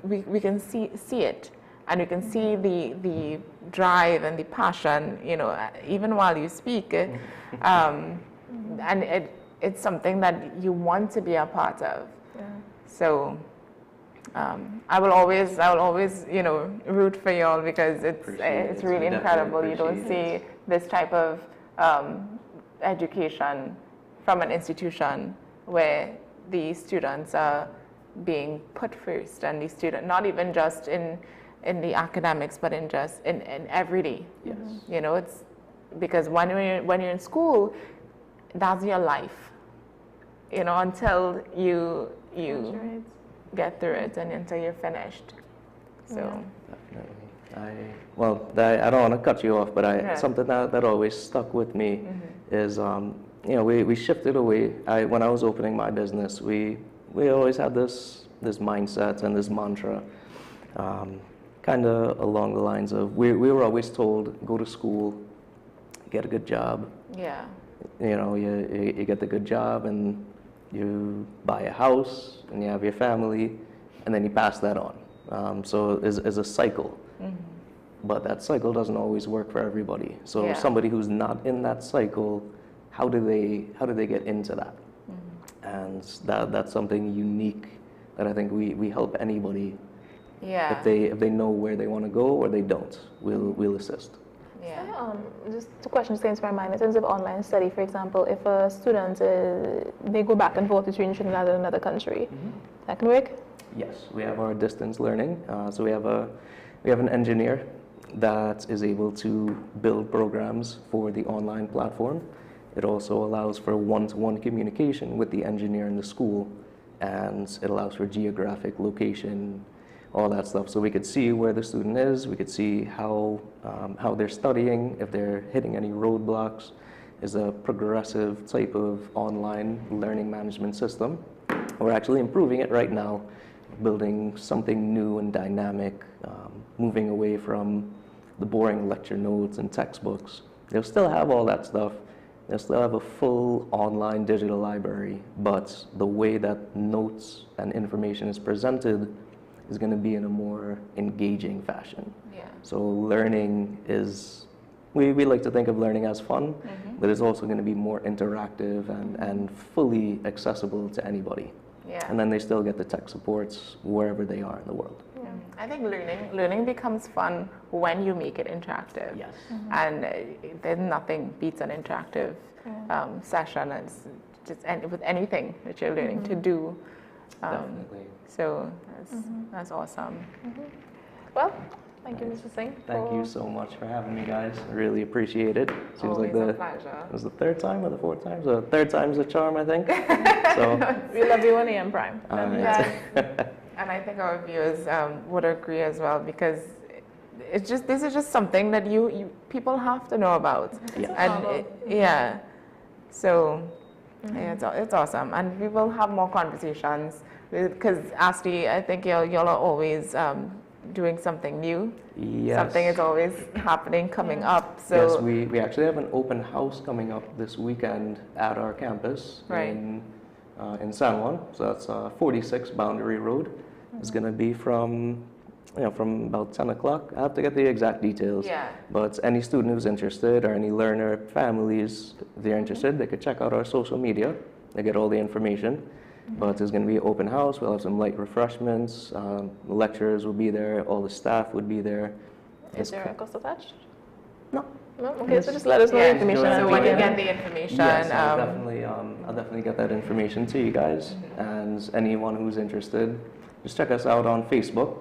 we can see it, and we can see the drive and the passion, you know, even while you speak, and it's something that you want to be a part of. Yeah. So I will always, you know, root for y'all because it's really incredible. You don't see this type of education from an institution where the students are being put first, and the student, not even just in the academics, but in everyday. Yes. You know, it's because when you're in school, that's your life. You know, until you get through it and until you're finished. So. Definitely. I don't want to cut you off, but something that always stuck with me is, you know, we shifted away. When I was opening my business, we always had this mindset and this mantra, kind of along the lines of we were always told, go to school, get a good job. Yeah. You know, you get the good job and you buy a house and you have your family, and then you pass that on. So it's a cycle. But that cycle doesn't always work for everybody. So somebody who's not in that cycle, how do they get into that? And that's something unique that I think we help anybody. Yeah. If they know where they want to go or they don't, we'll assist. Yeah. Just two questions came to my mind in terms of online study. For example, if a student they go back and forth between Trinidad and another country, that can work. Yes, we have our distance learning. So we have an engineer that is able to build programs for the online platform. It also allows for one-to-one communication with the engineer in the school, and it allows for geographic location, all that stuff. So we could see where the student is, we could see how they're studying, if they're hitting any roadblocks. It's a progressive type of online learning management system. We're actually improving it right now, building something new and dynamic, moving away from the boring lecture notes and textbooks. They'll still have all that stuff. They'll still have a full online digital library, but the way that notes and information is presented is going to be in a more engaging fashion. Yeah. So learning is, we like to think of learning as fun, but it's also going to be more interactive and fully accessible to anybody. Yeah. And then they still get the tech supports wherever they are in the world. I think learning becomes fun when you make it interactive. Yes. And there's nothing beats an interactive session. It's just with anything that you're learning to do. Definitely. So that's awesome. Well, thank you, Mr. Singh. Thank you so much for having me, guys. I really appreciate it. Seems Always like a pleasure. it was the third time or the fourth time? So third time's the charm, I think. So We love you on AM Prime. And I think our viewers would agree as well, because this is just something that you people have to know about. Yeah. So it's awesome, and we will have more conversations because Asti, I think y'all are always doing something new. Yes. Something is always happening, coming up. So yes, we actually have an open house coming up this weekend at our campus in San Juan. So that's 46 Boundary Road. It's going to be from about 10 o'clock. I have to get the exact details. Yeah. But any student who's interested or any learner families, if they're interested, they could check out our social media. They get all the information. But it's going to be an open house. We'll have some light refreshments. The lecturers will be there. All the staff would be there. Is there a cost attached? No. No? Okay, so just let us know the information. So when you get the information, yes, I'll definitely get that information to you guys. And anyone who's interested, just check us out on Facebook.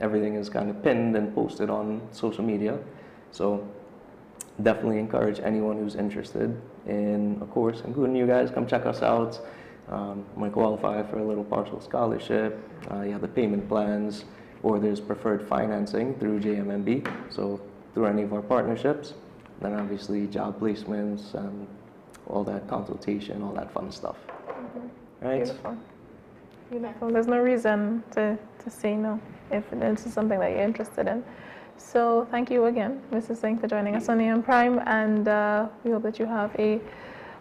Everything is kind of pinned and posted on social media. So definitely encourage anyone who's interested in a course, including you guys, come check us out. Might qualify for a little partial scholarship. You have the payment plans, or there's preferred financing through JMMB, so through any of our partnerships. Then obviously job placements and all that consultation, all that fun stuff. Right? Beautiful. Beautiful. There's no reason to say no if this is something that you're interested in. So thank you again, Mr. Singh, for joining us on AM Prime, and we hope that you have a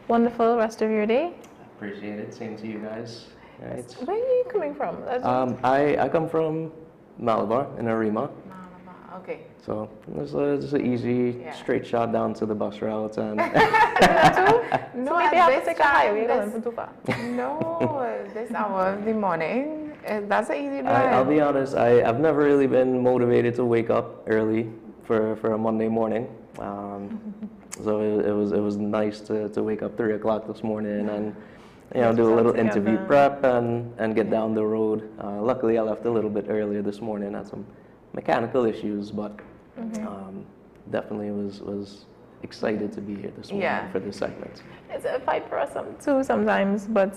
wonderful rest of your day. Appreciate it. Same to you guys. Right. Where are you coming from? I come from Malabar in Arima. Okay. So it's an easy, straight shot down to the bus route. And No, maybe I have to take a highway going too far. No, this hour of the morning, that's an easy drive. I'll be honest, I've never really been motivated to wake up early for a Monday morning. So it was nice to wake up 3 o'clock this morning and do a little interview prep and get down the road. Luckily, I left a little bit earlier this morning. Had some mechanical issues, but definitely was excited to be here this morning for this segment. It's a fight for us too sometimes, but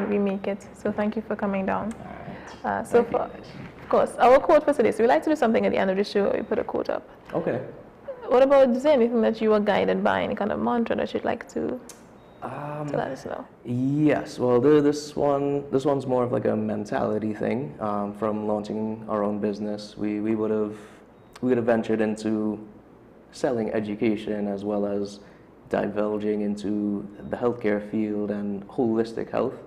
we make it. So thank you for coming down. Of course, our quote for today. So we like to do something at the end of the show where we put a quote up. Okay. What about, is there anything that you were guided by, any kind of mantra that you'd like to let us know? Yes, well, this one's more of like a mentality thing. From launching our own business, we would have ventured into selling education as well as divulging into the healthcare field and holistic health.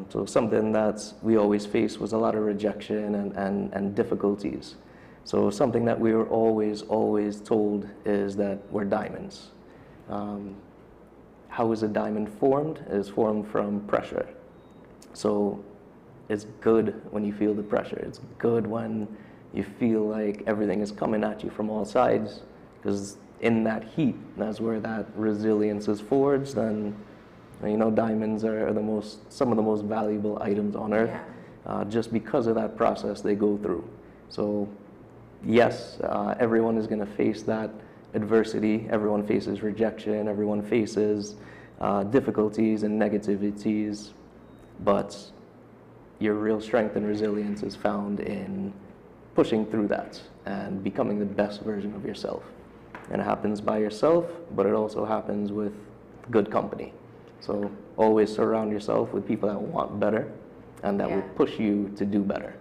So something that we always faced was a lot of rejection and difficulties. So something that we were always told is that we're diamonds. How is a diamond formed? It is formed from pressure. So it's good when you feel the pressure. It's good when you feel like everything is coming at you from all sides, because in that heat, that's where that resilience is forged. And diamonds are some of the most valuable items on earth, just because of that process they go through. So yes, everyone is going to face that adversity. Everyone faces rejection. Everyone faces difficulties and negativities, but your real strength and resilience is found in pushing through that and becoming the best version of yourself. And it happens by yourself, but it also happens with good company. So always surround yourself with people that want better and that will push you to do better.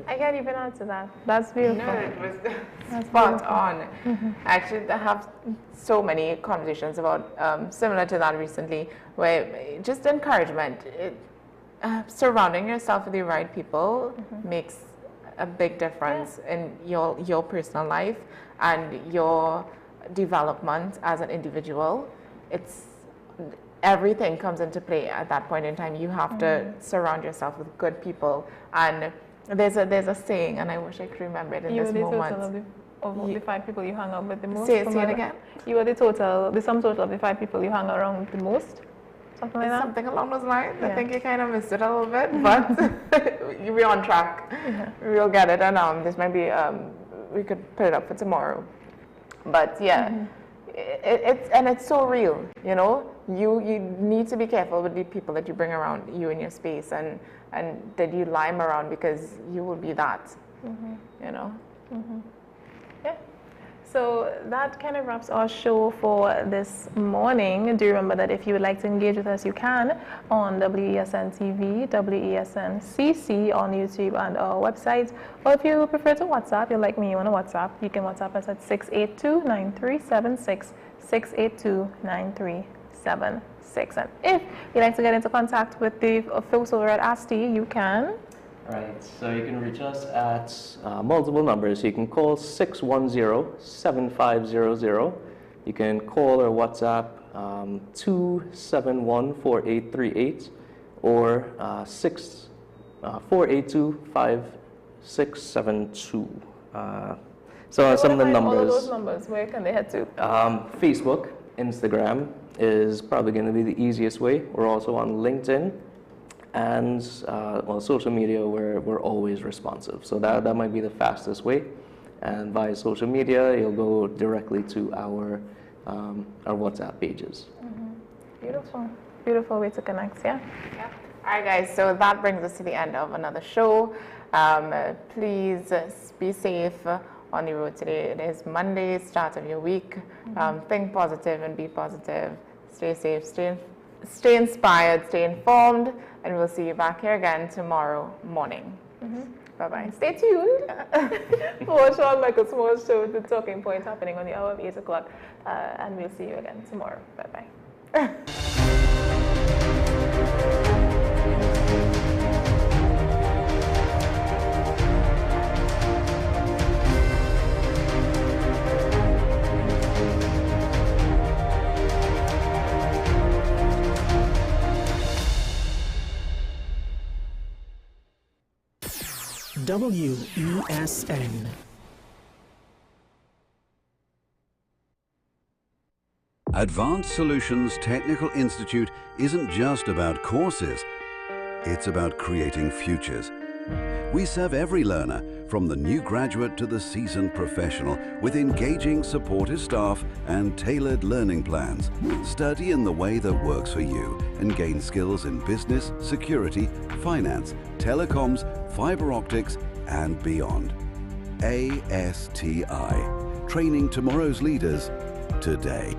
I can't even answer that. That's beautiful. No, it was spot on. Actually, I have so many conversations about similar to that recently, where just encouragement. Surrounding yourself with the right people makes a big difference in your personal life and your development as an individual. Everything comes into play at that point in time. You have to surround yourself with good people. And there's a saying, and I wish I could remember it in this moment. Of the 5 people you hang out with the most? Say it again. You are the sum total of the 5 people you hang around with the most? Something like that? Something along those lines. Yeah. I think you kind of missed it a little bit, but we're on track. We'll get it, and this might be, we could put it up for tomorrow. But yeah, it's so real, You need to be careful with the people that you bring around you in your space and that you lime around, because you will be that, Yeah. So that kind of wraps our show for this morning. Do remember that if you would like to engage with us, you can on WESN TV, WESN CC on YouTube and our website. Or if you prefer to WhatsApp, you're like me, you want to WhatsApp, you can WhatsApp us at 682-9376, 682-9376. And if you'd like to get into contact with the folks over at ASTI, you can. Right, so you can reach us at multiple numbers. You can call 610-7500. You can call or WhatsApp 271-4838 or 482-5672. So some of the numbers. All of those numbers, where can they head to? Facebook, Instagram is probably going to be the easiest way. We're also on LinkedIn. And social media, we're always responsive. So that might be the fastest way. And via social media, you'll go directly to our WhatsApp pages. Beautiful way to connect, yeah. All right, guys, so that brings us to the end of another show. Please be safe on the road today. It is Monday, start of your week. Think positive and be positive. Stay safe, stay inspired, stay informed, and we'll see you back here again tomorrow morning. Bye-bye. Stay tuned for Sean Michael Small's show, The Talking Point, happening on the hour of 8 o'clock. And we'll see you again tomorrow. Bye-bye. WESN. Advanced Solutions Technical Institute isn't just about courses, it's about creating futures. We serve every learner, from the new graduate to the seasoned professional, with engaging, supportive staff and tailored learning plans. Study in the way that works for you and gain skills in business, security, finance, telecoms, fiber optics, and beyond. ASTI, training tomorrow's leaders today.